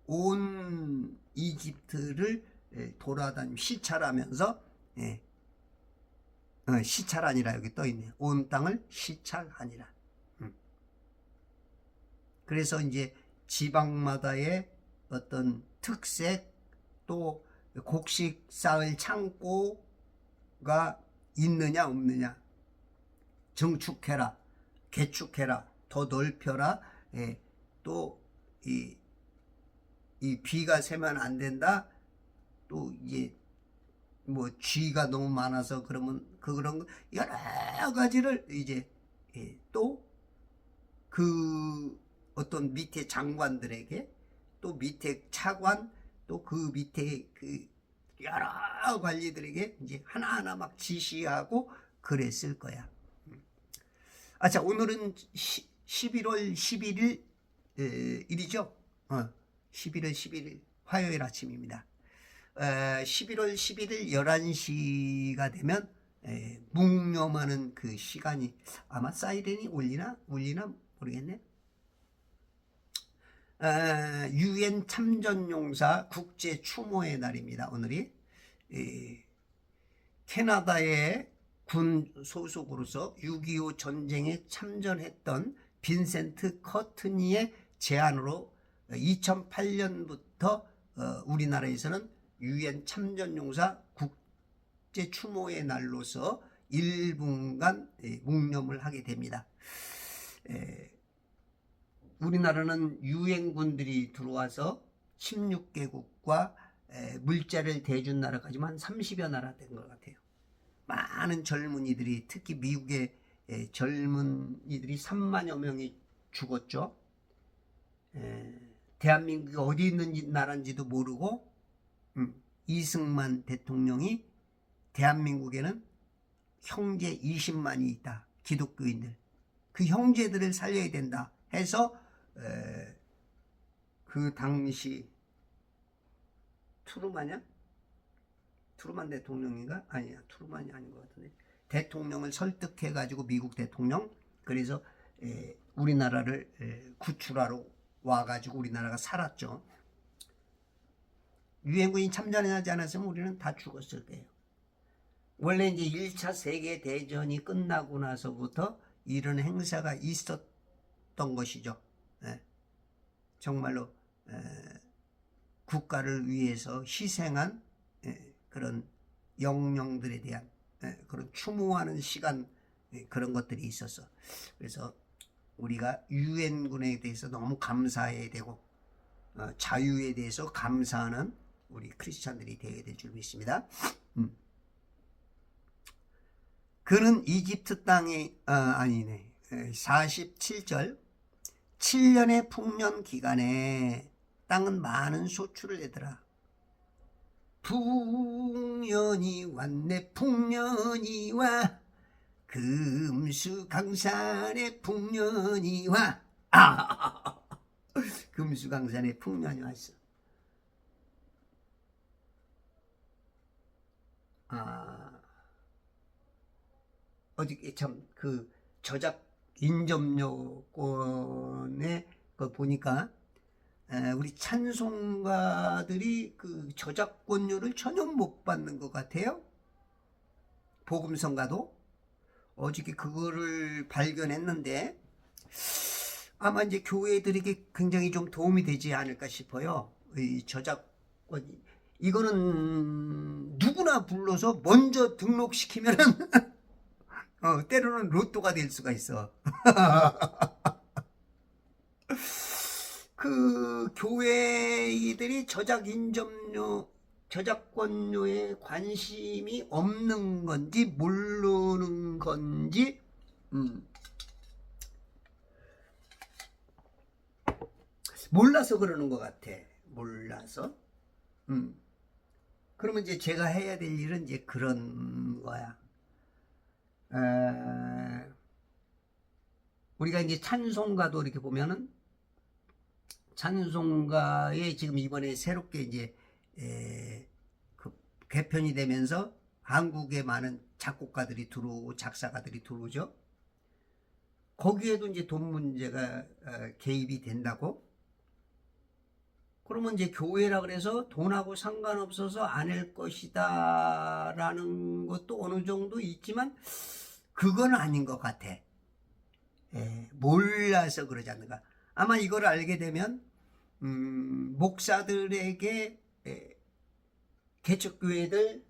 온 이집트를 돌아다니며 시찰하면서 시찰하니라 여기 떠 있네요. 온 땅을 시찰하니라. 그래서 이제 지방마다의 어떤 특색 또 곡식 쌓을 창고가 있느냐 없느냐, 증축해라, 개축해라, 더 넓혀라, 또 이 비가 새면 안 된다, 또 이제 뭐 쥐가 너무 많아서 그러면 그런 여러 가지를 이제 또 그 어떤 밑에 장관들에게, 또 밑에 차관, 또 그 밑에 그 여러 관리들에게 이제 하나하나 막 지시하고 그랬을 거야. 자, 오늘은 11월 11일 일이죠. 11월 11일 화요일 아침입니다. 11월 11일 11시가 되면 묵념하는 그 시간이, 아마 사이렌이 울리나 모르겠네. 유엔 참전용사 국제 추모의 날입니다. 오늘이 캐나다의 군 소속으로서 6.25 전쟁에 참전했던 빈센트 커트니의 제안으로 2008년부터 우리나라에서는 유엔 참전용사 국제 추모의 날로서 1분간 묵념을 하게 됩니다. 우리나라는 유엔군들이 들어와서 16개국과 물자를 대준 나라까지만 한 30여 나라 된 것 같아요. 많은 젊은이들이, 특히 미국의 젊은이들이 3만여 명이 죽었죠. 대한민국이 어디 있는 나라인지도 모르고 이승만 대통령이 대한민국에는 형제 20만이 있다, 기독교인들, 그 형제들을 살려야 된다 해서 그 당시 트루만 대통령인가? 아니야, 트루만이 아닌 것 같은데, 대통령을 설득해 가지고, 미국 대통령, 그래서 우리나라를 구출하러 와가지고 우리나라가 살았죠. 유엔군이 참전하지 않았으면 우리는 다 죽었을 거예요. 원래 이제 1차 세계대전이 끝나고 나서부터 이런 행사가 있었던 것이죠. 정말로 국가를 위해서 희생한 그런 영령들에 대한 그런 추모하는 시간, 그런 것들이 있었어. 그래서 우리가 유엔군에 대해서 너무 감사해야 되고, 자유에 대해서 감사하는 우리 크리스찬들이 되어야 될 줄 믿습니다. 그는 이집트 땅에 47절 7년의 풍년 기간에 땅은 많은 소출을 내더라. 풍년이 왔네, 풍년이 와, 금수강산의 풍년이 와. 금수강산의 풍년이 왔어. 어저께 참 그 저작 인접료권에 그 보니까 우리 찬송가들이 그 저작권료를 전혀 못 받는 것 같아요. 복음성가도 어저께 그거를 발견했는데 아마 이제 교회들에게 굉장히 좀 도움이 되지 않을까 싶어요. 이 저작권 이거는 누구나 불러서 먼저 등록시키면은 때로는 로또가 될 수가 있어. 그 교회들이 저작권료에 관심이 없는 건지 모르는 건지 몰라서 그러는 것 같아. 몰라서. 그러면 이제 제가 해야 될 일은 이제 그런 거야. 우리가 이제 찬송가도 이렇게 보면은 찬송가에 지금 이번에 새롭게 이제 그 개편이 되면서 한국에 많은 작곡가들이 들어오고 작사가들이 들어오죠. 거기에도 이제 돈 문제가 개입이 된다고. 그러면 이제 교회라 그래서 돈하고 상관없어서 안 할 것이다 라는 것도 어느 정도 있지만 그건 아닌 것 같아. 몰라서 그러지 않는가. 아마 이걸 알게 되면 목사들에게 개척교회들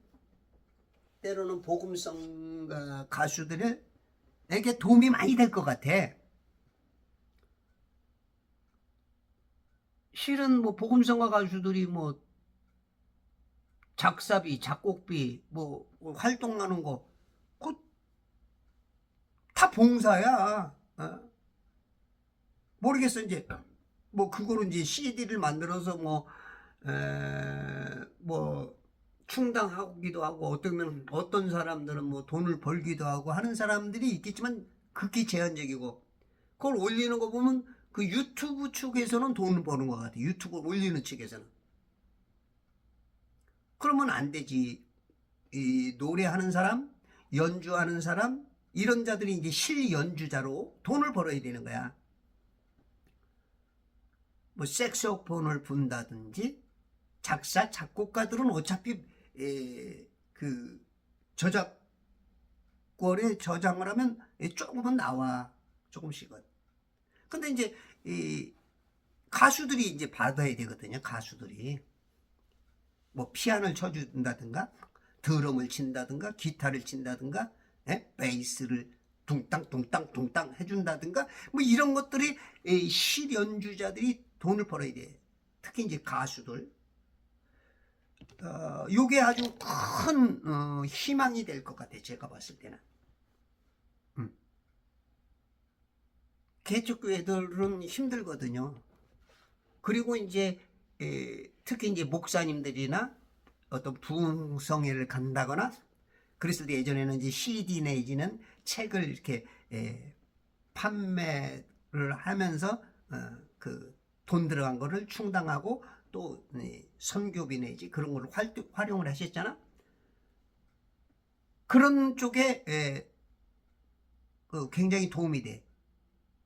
때로는 복음성 가수들에게 도움이 많이 될 것 같아. 실은 뭐 복음성가 가수들이 뭐 작사비, 작곡비, 뭐 활동하는 거, 그 다 봉사야. 모르겠어 이제 뭐 그거로 이제 CD를 만들어서 뭐 충당하기도 하고 어떤 사람들은 뭐 돈을 벌기도 하고 하는 사람들이 있겠지만 극히 제한적이고 그걸 올리는 거 보면 그 유튜브 측에서는 돈을 버는 것 같아. 유튜브 올리는 측에서는. 그러면 안 되지. 이 노래하는 사람, 연주하는 사람 이런 자들이 이제 실연주자로 돈을 벌어야 되는 거야. 뭐 색소폰을 분다든지 작사 작곡가들은 어차피 그 저작권에 저장을 하면 조금은 나와. 조금씩은. 근데 이제 이 가수들이 이제 받아야 되거든요. 가수들이 뭐 피아노를 쳐준다든가 드럼을 친다든가 기타를 친다든가 베이스를 둥땅 둥땅 둥땅 해준다든가 뭐 이런 것들이 실연주자들이 돈을 벌어야 돼. 특히 이제 가수들. 요게 아주 큰 희망이 될 것 같아. 제가 봤을 때는. 개척교회들은 힘들거든요. 그리고 이제 특히 이제 목사님들이나 어떤 부흥성회를 간다거나 그랬을 때 예전에는 이제 CD 내지는 책을 이렇게 판매를 하면서 그 돈 들어간 거를 충당하고 또 선교비 내지 그런 걸 활용을 하셨잖아. 그런 쪽에 굉장히 도움이 돼.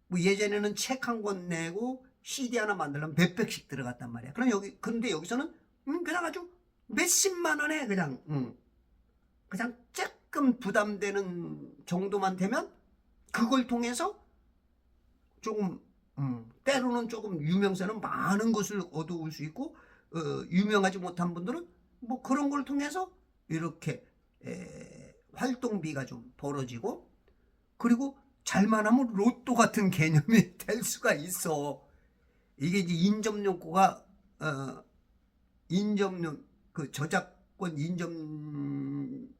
뭐 예전에는 책 한 권 내고 CD 하나 만들려면 몇백씩 들어갔단 말이야. 그런데 여기서는 그냥 아주 몇십만 원에 그냥 조금 부담되는 정도만 되면 그걸 통해서 조금 때로는 조금 유명세는 많은 것을 얻어올 수 있고 유명하지 못한 분들은 뭐 그런 걸 통해서 이렇게 활동비가 좀 벌어지고 그리고 잘만 하면 로또 같은 개념이 될 수가 있어. 이게 이제 인접용고가 인접용 그 저작권 인접료가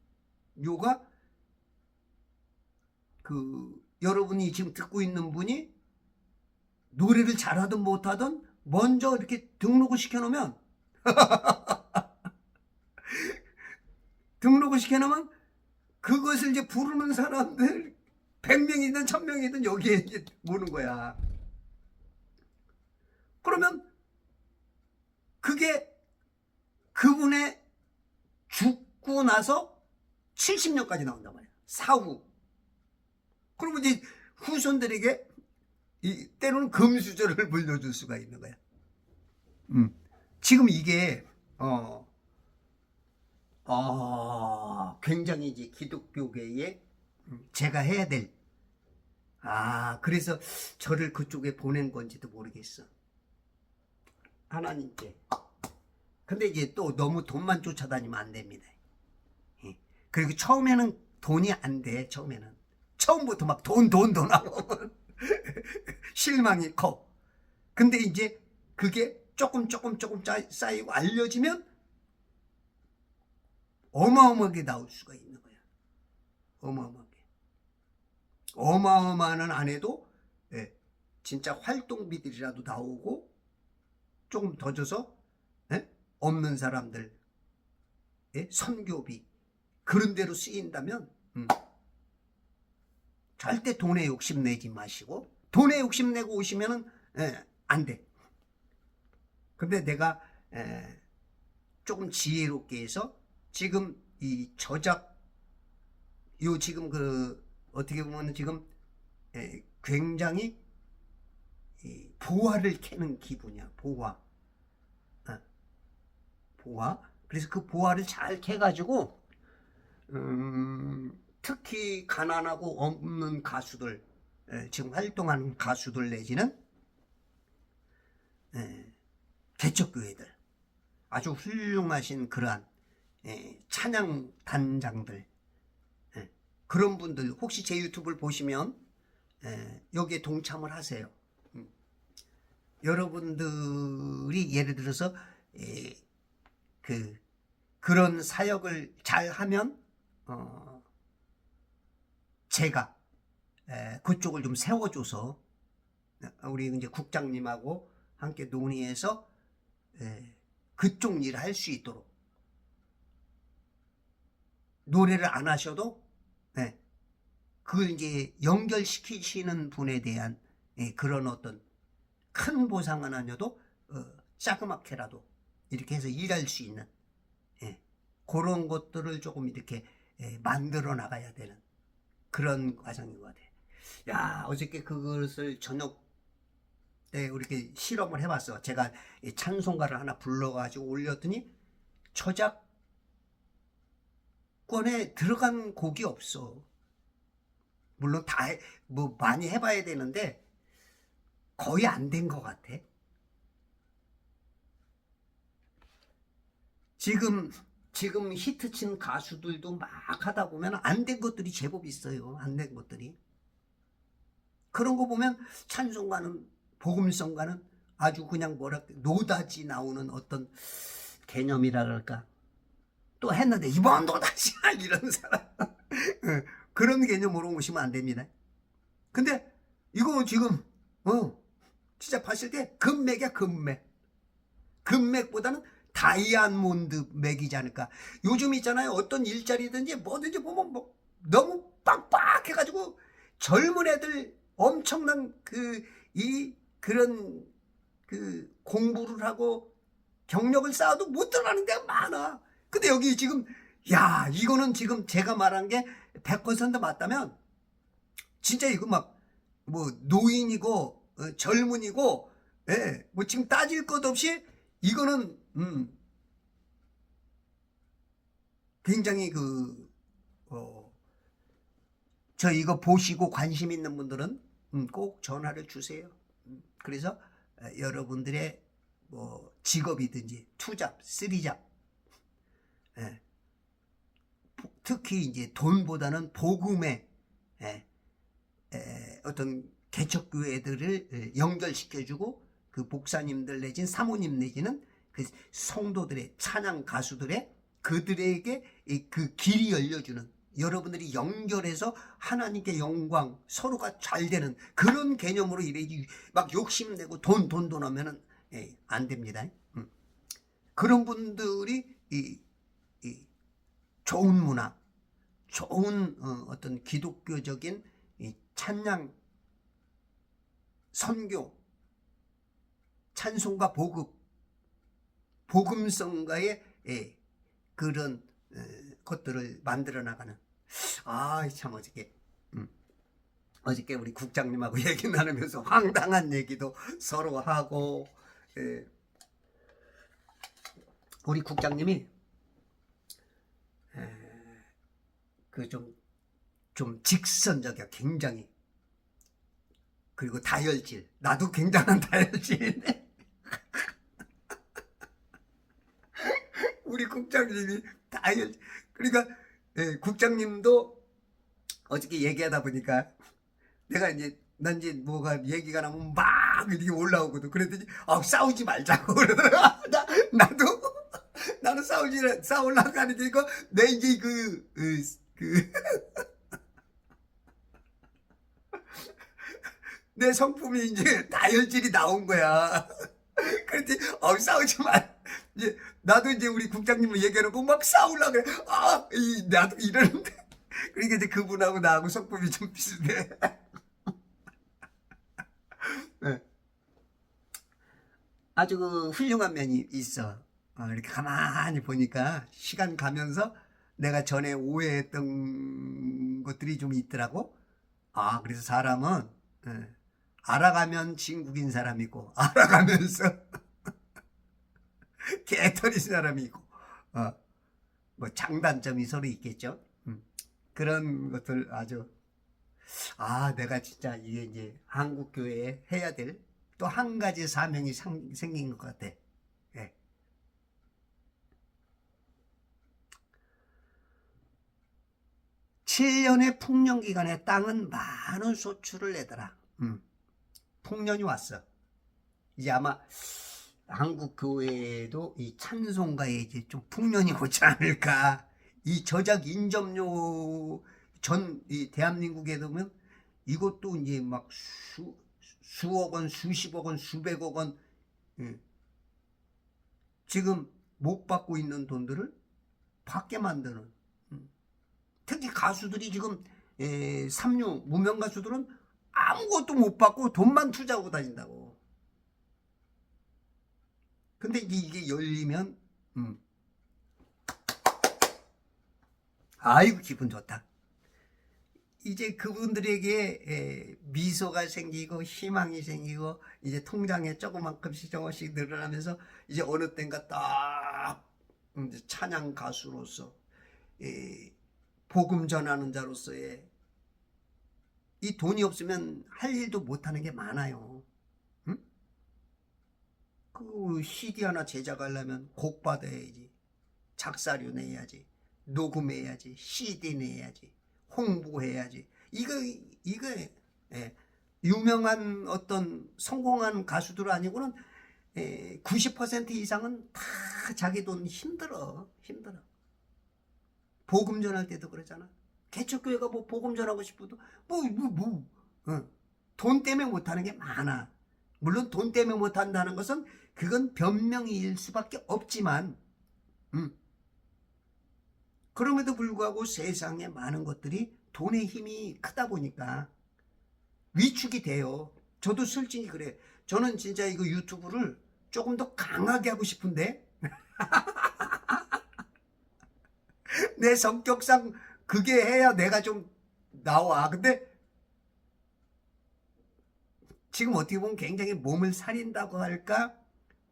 그 여러분이 지금 듣고 있는 분이 노래를 잘하든 못하든 먼저 이렇게 등록을 시켜놓으면 그것을 이제 부르는 사람들 100명이든 1000명이든 여기에 이제 모는 거야. 그러면 그게 그분의 죽고 나서 70년까지 나온단 말이야. 사후. 그러면 이제 후손들에게 때로는 금수저를 물려줄 수가 있는 거야. 지금 이게 굉장히 이제 기독교계에 제가 해야 될. 그래서 저를 그쪽에 보낸 건지도 모르겠어. 하나님께. 근데 이제 또 너무 돈만 쫓아다니면 안 됩니다. 예. 그리고 처음에는 돈이 안 돼. 처음부터 막 돈 하고 실망이 커. 근데 이제 그게 조금 쌓이고 알려지면 어마어마하게 나올 수가 있는 거야. 어마어마하는 안 해도 진짜 활동비들이라도 나오고 조금 더 줘서 없는 사람들 선교비 그런 데로 쓰인다면 절대 돈에 욕심내지 마시고, 돈에 욕심내고 오시면은 안 돼. 근데 내가 조금 지혜롭게 해서 지금 이 저작 지금 어떻게 보면 지금 굉장히 보화를 캐는 기분이야. 보화. 그래서 그 보화를 잘 캐가지고 특히 가난하고 없는 가수들, 지금 활동하는 가수들 내지는 개척교회들, 아주 훌륭하신 그러한 찬양 단장들, 그런 분들 혹시 제 유튜브를 보시면 여기에 동참을 하세요. 여러분들이 예를 들어서 그런 사역을 잘 하면 제가 그쪽을 좀 세워줘서 우리 이제 국장님하고 함께 논의해서 그쪽 일을 할 수 있도록, 노래를 안 하셔도 그걸 이제 연결시키시는 분에 대한 그런 어떤 큰 보상은 아니어도 자그맣게라도 이렇게 해서 일할 수 있는 그런 것들을 조금 이렇게 만들어 나가야 되는 그런 과정인 것 같아요. 야, 어저께 그것을 저녁 때 이렇게 실험을 해봤어. 제가 찬송가를 하나 불러가지고 올렸더니 저작권에 들어간 곡이 없어. 물론 뭐 많이 해봐야 되는데 거의 안 된 것 같아. 지금 히트친 가수들도 막 하다 보면 안 된 것들이 제법 있어요. 안 된 것들이. 그런 거 보면 찬송가는, 복음성가는 아주 그냥 노다지 나오는 어떤 개념이라 그럴까. 또 했는데 이번 노다지야 이런 사람. 그런 개념으로 오시면 안 됩니다. 근데 이거 지금 진짜 봤을 때 금맥이야. 금맥보다는 다이아몬드 맥이지 않을까. 요즘 있잖아요. 어떤 일자리든지 뭐든지 보면 뭐 너무 빡빡해가지고 젊은 애들 엄청난 그런 공부를 하고 경력을 쌓아도 못 들어가는 데가 많아. 근데 여기 지금 이거는 지금 제가 말한 게 100% 맞다면 진짜 이거 막 뭐 노인이고 젊은이고 뭐 지금 따질 것 없이 이거는 굉장히 저 이거 보시고 관심 있는 분들은 꼭 전화를 주세요. 그래서 여러분들의 뭐 직업이든지 투잡, 쓰리잡, 특히 이제 돈보다는 복음의 어떤 개척교회들을 연결시켜주고 그 목사님들 내지는 사모님 내지는 그 성도들의 찬양 가수들의 그들에게 그 길이 열려주는, 여러분들이 연결해서 하나님께 영광, 서로가 잘 되는 그런 개념으로 이래 막 욕심내고 돈 하면은 안 됩니다. 그런 분들이 이 좋은 문화, 좋은 어떤 기독교적인 이 찬양, 선교, 찬송가, 복음성가의 그런 것들을 만들어 나가는. 참 어저께 우리 국장님하고 얘기 나누면서 황당한 얘기도 서로 하고, 우리 국장님이 좀 좀 직선적이야, 굉장히. 그리고 다혈질. 나도 굉장한 다혈질인데 우리 국장님이 다혈질. 그러니까 국장님도 어저께 얘기하다 보니까 내가 난 이제 뭐가 얘기가 나면 막 이렇게 올라오거든. 그랬더니 싸우지 말자고 그러더라. 나도 나는 싸우려고 하는 게 이거 내 이제 내 성품이 이제 다혈질이 나온 거야. 그랬더니 싸우지 마. 이제 나도 이제 우리 국장님을 얘기해놓고 막 싸우려고 그래. 나도 이러는데. 그러니까 이제 그분하고 나하고 성품이 좀 비슷해. 네. 아주 훌륭한 면이 있어. 이렇게 가만히 보니까 시간 가면서 내가 전에 오해했던 것들이 좀 있더라고. 그래서 사람은 알아가면 진국인 사람이 있고 알아가면서 개털인 사람이 있고 뭐 장단점이 서로 있겠죠. 그런 것들 아주 내가 진짜 이게 이제 한국 교회에 해야 될 또 한 가지 사명이 생긴 것 같아. 예. 7년의 풍년 기간에 땅은 많은 소출을 내더라. 풍년이 왔어. 이제 아마 한국 교회에도 이 찬송가에 이제 좀 풍년이 오지 않을까. 이 저작 인접료 이 대한민국에 보면 이것도 이제 막 수억 원, 수십억 원, 수백억 원 지금 못 받고 있는 돈들을 받게 만드는. 특히 가수들이 지금 삼류 무명 가수들은 아무것도 못 받고 돈만 투자하고 다닌다고. 근데 이게 열리면 아이고 기분 좋다. 이제 그분들에게 미소가 생기고 희망이 생기고 이제 통장에 조금씩 늘어나면서 이제 어느 땐가 딱 이제 찬양 가수로서 복음 전하는 자로서의 이 돈이 없으면 할 일도 못하는 게 많아요. 응? 그 CD 하나 제작하려면 곡 받아야지, 작사료 내야지, 녹음해야지, CD 내야지, 홍보해야지. 이거 유명한 어떤 성공한 가수들 아니고는 90% 이상은 다 자기 돈 힘들어. 복음 전할 때도 그러잖아. 개척교회가 뭐 복음 전하고 싶어도 돈 때문에 못하는 게 많아. 물론 돈 때문에 못한다는 것은 그건 변명일 수밖에 없지만 그럼에도 불구하고 세상에 많은 것들이 돈의 힘이 크다 보니까 위축이 돼요. 저도 솔직히 그래. 저는 진짜 이거 유튜브를 조금 더 강하게 하고 싶은데 내 성격상 그게 해야 내가 좀 나와. 근데 지금 어떻게 보면 굉장히 몸을 사린다고 할까,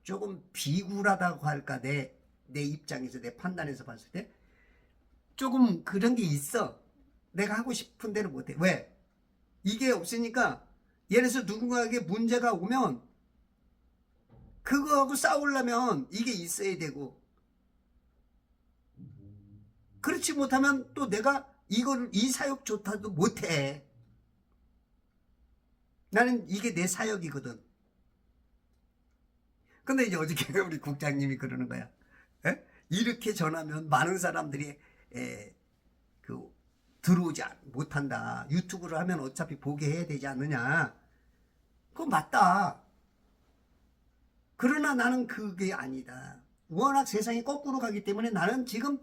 조금 비굴하다고 할까, 내 입장에서, 내 판단에서 봤을 때 조금 그런 게 있어. 내가 하고 싶은 대로 못해. 왜? 이게 없으니까 예를 들어서 누군가에게 문제가 오면 그거하고 싸우려면 이게 있어야 되고, 그렇지 못하면 또 내가 이 사역조차도 못해. 나는 이게 내 사역이거든. 근데 이제 어저께 우리 국장님이 그러는 거야. 이렇게 전하면 많은 사람들이 들어오지 못한다. 유튜브를 하면 어차피 보게 해야 되지 않느냐. 그거 맞다. 그러나 나는 그게 아니다. 워낙 세상이 거꾸로 가기 때문에 나는 지금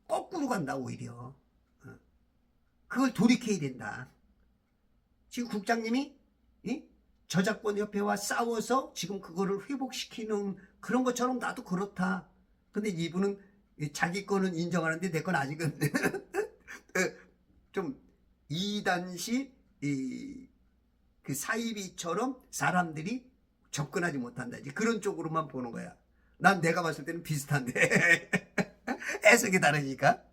거꾸로 간다. 오히려 그걸 돌이켜야 된다. 지금 국장님이 저작권 협회와 싸워서 지금 그거를 회복시키는 그런 것처럼 나도 그렇다. 근데 이분은 자기 거는 인정하는데 내 건 아직은 좀 이단시 그 사이비처럼 사람들이 접근하지 못한다. 이제 그런 쪽으로만 보는 거야. 난 내가 봤을 때는 비슷한데 해석이 다르니까.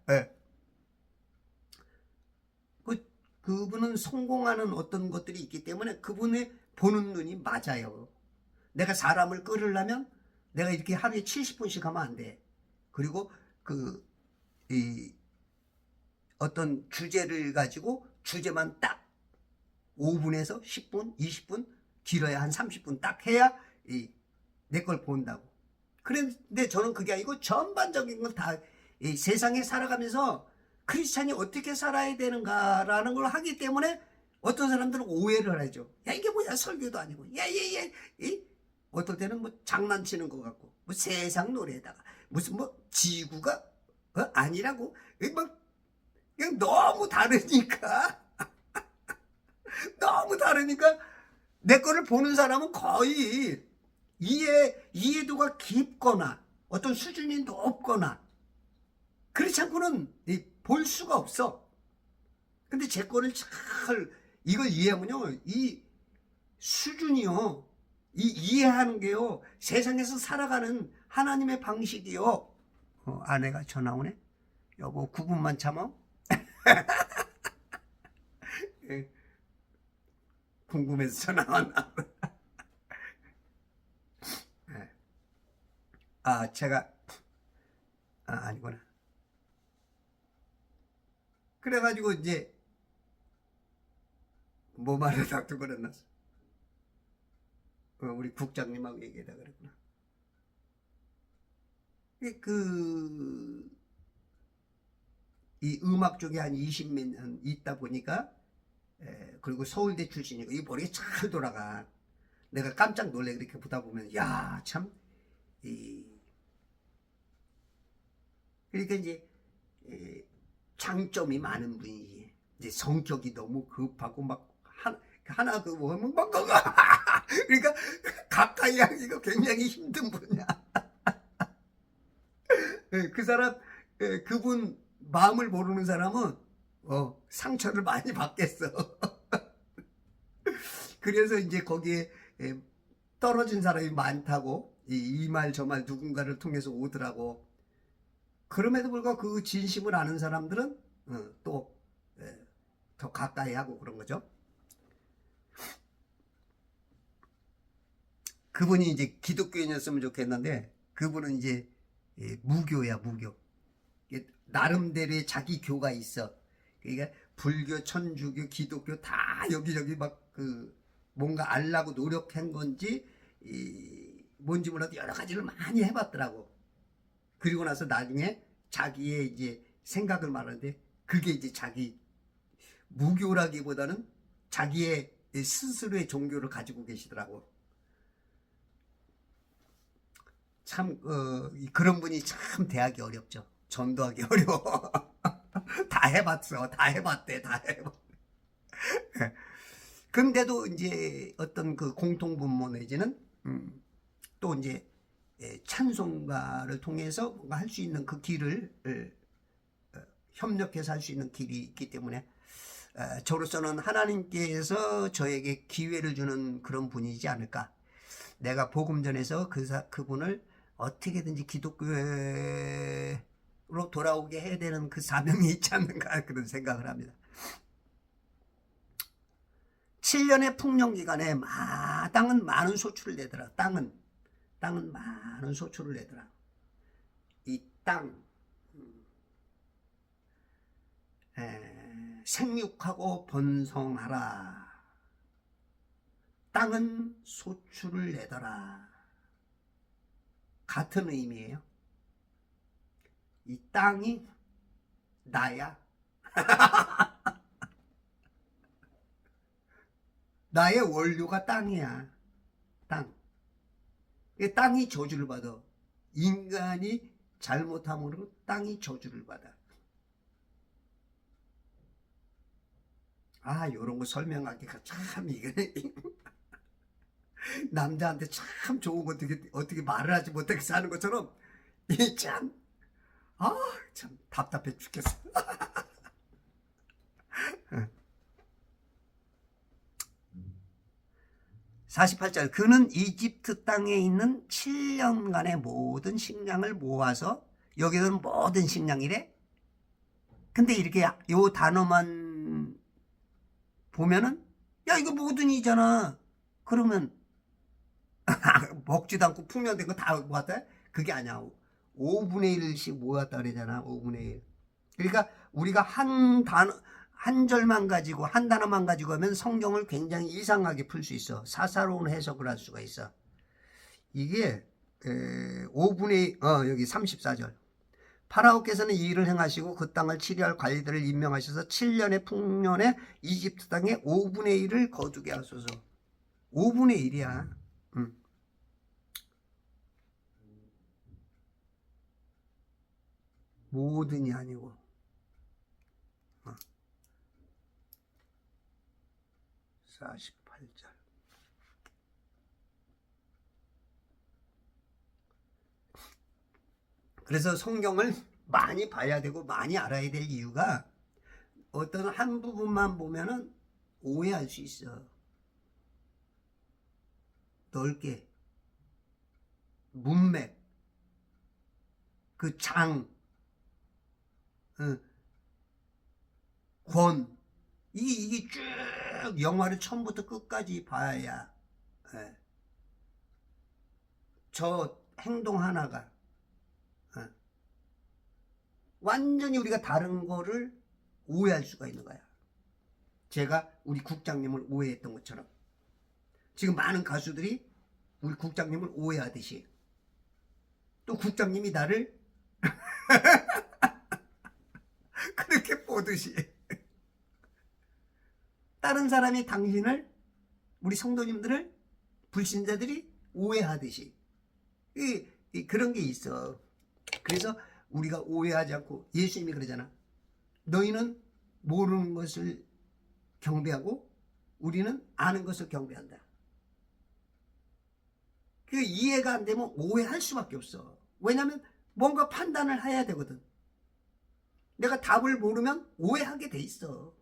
그분은 성공하는 어떤 것들이 있기 때문에 그분의 보는 눈이 맞아요. 내가 사람을 끌으려면 내가 이렇게 하루에 70분씩 하면 안 돼. 그리고 이 어떤 주제를 가지고 주제만 딱 5분에서 10분, 20분, 길어야 한 30분 딱 해야 내 걸 본다고. 그런데 저는 그게 아니고 전반적인 걸 다 세상에 살아가면서 크리스찬이 어떻게 살아야 되는가라는 걸 하기 때문에 어떤 사람들은 오해를 하죠. 야, 이게 뭐야, 설교도 아니고. 어떨 때는 뭐 장난치는 것 같고, 뭐 세상 노래에다가 무슨 뭐 지구가 아니라고. 그냥 너무 다르니까. 너무 다르니까 내 거를 보는 사람은 거의 이해도가 깊거나 어떤 수준이 높거나 그렇지 않고는 볼 수가 없어. 근데 제 거를 이걸 이해하면요, 이 수준이요, 이해하는 게요, 세상에서 살아가는 하나님의 방식이요. 아내가 전화 오네. 여보, 9분만 참어. 궁금해서 전화 왔나. 제가 아니구나. 그래가지고 이제 뭐 말하다 또 그랬났어. 우리 국장님하고 얘기하다 그랬구나. 이 음악 쪽에 한 20몇 년 있다 보니까, 그리고 서울대 출신이고 이 머리가 잘 돌아가. 내가 깜짝 놀래. 그렇게 보다 보면 야, 참 그러니까 이제 장점이 많은 분이지. 이제 성격이 너무 급하고 막 하나 막 그러니까 가까이 하기가 굉장히 힘든 분이야. 그 사람, 그분 마음을 모르는 사람은 상처를 많이 받겠어. 그래서 이제 거기에 떨어진 사람이 많다고 이 말 저 말 누군가를 통해서 오더라고. 그럼에도 불구하고 그 진심을 아는 사람들은 또 더 가까이 하고 그런 거죠. 그분이 이제 기독교인이었으면 좋겠는데 그분은 이제 무교야, 무교. 나름대로의 자기 교가 있어. 그러니까 불교, 천주교, 기독교 다 여기저기 막 뭔가 알라고 노력한 건지 뭔지 몰라도 여러 가지를 많이 해봤더라고. 그리고 나서 나중에 자기의 이제 생각을 말하는데 그게 이제 자기 무교라기보다는 자기의 스스로의 종교를 가지고 계시더라고. 참 그런 분이 참 대하기 어렵죠. 전도하기 어려워. 다 해봤어. 다 해봤대. 다 해봤대. 근데도 이제 어떤 그 공통분모 내지는 또 이제 찬송가를 통해서 뭔가 할 수 있는 그 길을 협력해서 할 수 있는 길이 있기 때문에 저로서는 하나님께서 저에게 기회를 주는 그런 분이지 않을까. 내가 복음 전해서 그분을 어떻게든지 기독교로 돌아오게 해야 되는 그 사명이 있지 않는가 그런 생각을 합니다. 7년의 풍년 기간에 땅은 많은 소출을 내더라. 땅은 많은 소출을 내더라. 이 땅 생육하고 번성하라. 땅은 소출을 내더라. 같은 의미예요. 이 땅이 나야. 나의 원료가 땅이야. 땅. 땅이 저주를 받아. 인간이 잘못함으로 땅이 저주를 받아. 요런 거 설명하기가 참 이게 남자한테 참 좋은 거 어떻게 말을 하지 못하게 사는 것처럼 참 답답해 죽겠어. 48절 그는 이집트 땅에 있는 7년간의 모든 식량을 모아서 여기는 모든 식량이래. 근데 이렇게 요 단어만 보면은 야 이거 모든이잖아. 그러면 먹지도 않고 풍년된 거 다 모았다? 그게 아니야. 5분의 1씩 모았다 그러잖아. 5분의 1. 그러니까 우리가 한 단어, 한 절만 가지고 한 단어만 가지고 하면 성경을 굉장히 이상하게 풀 수 있어. 사사로운 해석을 할 수가 있어. 이게 5분의 여기 34절. 파라오께서는 이 일을 행하시고 그 땅을 치료할 관리들을 임명하셔서 7년의 풍년에 이집트 땅에 5분의 1을 거두게 하소서. 5분의 1이야. 모든이 아니고 48절. 그래서 성경을 많이 봐야 되고 많이 알아야 될 이유가 어떤 한 부분만 보면은 오해할 수 있어. 넓게 문맥, 그 장, 권, 이게 쭉 영화를 처음부터 끝까지 봐야 저 행동 하나가 완전히 우리가 다른 거를 오해할 수가 있는 거야. 제가 우리 국장님을 오해했던 것처럼 지금 많은 가수들이 우리 국장님을 오해하듯이 또 국장님이 나를 그렇게 보듯이 다른 사람이 당신을, 우리 성도님들을 불신자들이 오해하듯이 그런 게 있어. 그래서 우리가 오해하지 않고, 예수님이 그러잖아. 너희는 모르는 것을 경배하고 우리는 아는 것을 경배한다. 그 이해가 안 되면 오해할 수밖에 없어. 왜냐하면 뭔가 판단을 해야 되거든. 내가 답을 모르면 오해하게 돼 있어.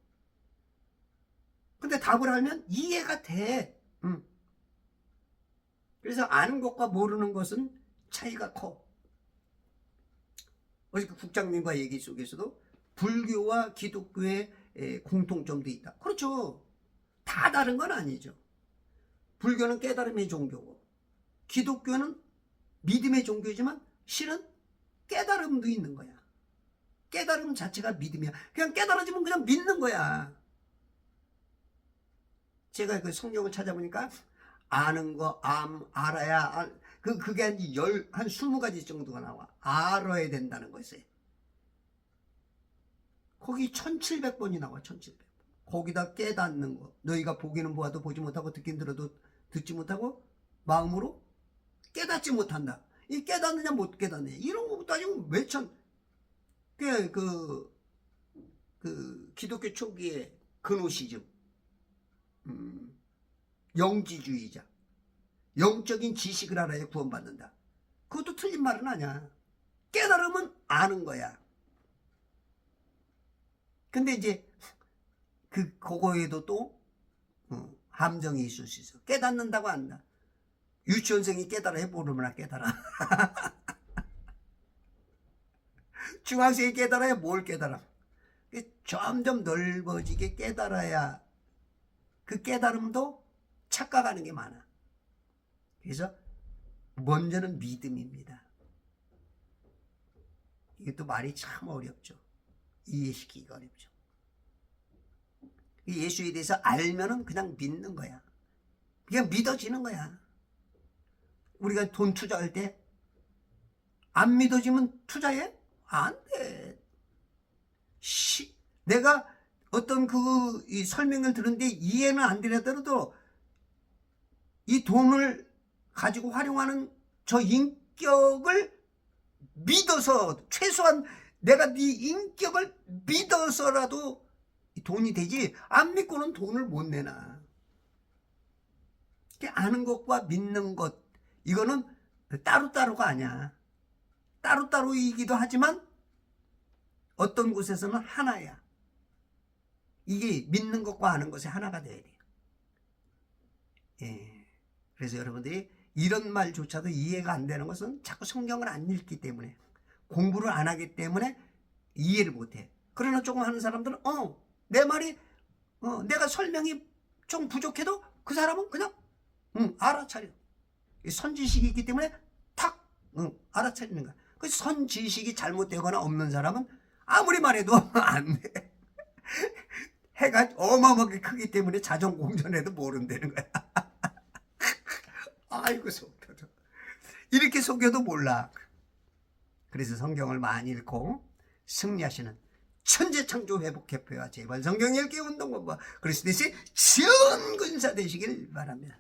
근데 답을 알면 이해가 돼. 그래서 아는 것과 모르는 것은 차이가 커. 어저께 국장님과 얘기 속에서도 불교와 기독교의 공통점도 있다. 그렇죠. 다 다른 건 아니죠. 불교는 깨달음의 종교고 기독교는 믿음의 종교지만 실은 깨달음도 있는 거야. 깨달음 자체가 믿음이야. 그냥 깨달아지면 그냥 믿는 거야. 제가 그 성경을 찾아보니까 아는 거, 알아야, 그게 한 20가지 정도가 나와. 알아야 된다는 것에. 거기 1700번이 나와, 1700번. 거기다 깨닫는 거. 너희가 보기는 보아도 보지 못하고 듣긴 들어도 듣지 못하고 마음으로 깨닫지 못한다. 이 깨닫느냐 못 깨닫느냐. 이런 거 따지면 기독교 초기에 그노시즘. 영지주의자. 영적인 지식을 알아야 구원받는다. 그것도 틀린 말은 아니야. 깨달으면 아는 거야. 근데 이제 그거에도 또 함정이 있을 수 있어. 깨닫는다고 한다. 유치원생이 깨달아 해보려면 깨달아. 중학생이 깨달아야 뭘 깨달아. 점점 넓어지게 깨달아야 그 깨달음도 착각하는 게 많아. 그래서 먼저는 믿음입니다. 이게 또 말이 참 어렵죠. 이해시키기가 어렵죠. 예수에 대해서 알면은 그냥 믿는 거야. 그냥 믿어지는 거야. 우리가 돈 투자할 때 안 믿어지면 투자해? 안 돼. 내가 어떤 이 설명을 들은데 이해는 안 되더라도 이 돈을 가지고 활용하는 저 인격을 믿어서, 최소한 내가 네 인격을 믿어서라도 돈이 되지, 안 믿고는 돈을 못 내나. 아는 것과 믿는 것, 이거는 따로따로가 아니야. 따로따로이기도 하지만 어떤 곳에서는 하나야. 이게 믿는 것과 아는 것이 하나가 돼야 돼. 그래서 여러분들이 이런 말조차도 이해가 안 되는 것은 자꾸 성경을 안 읽기 때문에, 공부를 안 하기 때문에 이해를 못 해. 그러나 조금 하는 사람들은 내 말이 내가 설명이 좀 부족해도 그 사람은 그냥 알아차려. 선지식이 있기 때문에 탁 알아차리는 거야. 그 선지식이 잘못되거나 없는 사람은 아무리 말해도 안 돼. 해가 어마어마하게 크기 때문에 자전공전에도 모른다는 거야. 아이고 속여도 이렇게 속여도 몰라. 그래서 성경을 많이 읽고 승리하시는 천재창조 회복협회와 재발성경 읽기 운동본부와 그리스도의 지원군사 되시길 바랍니다.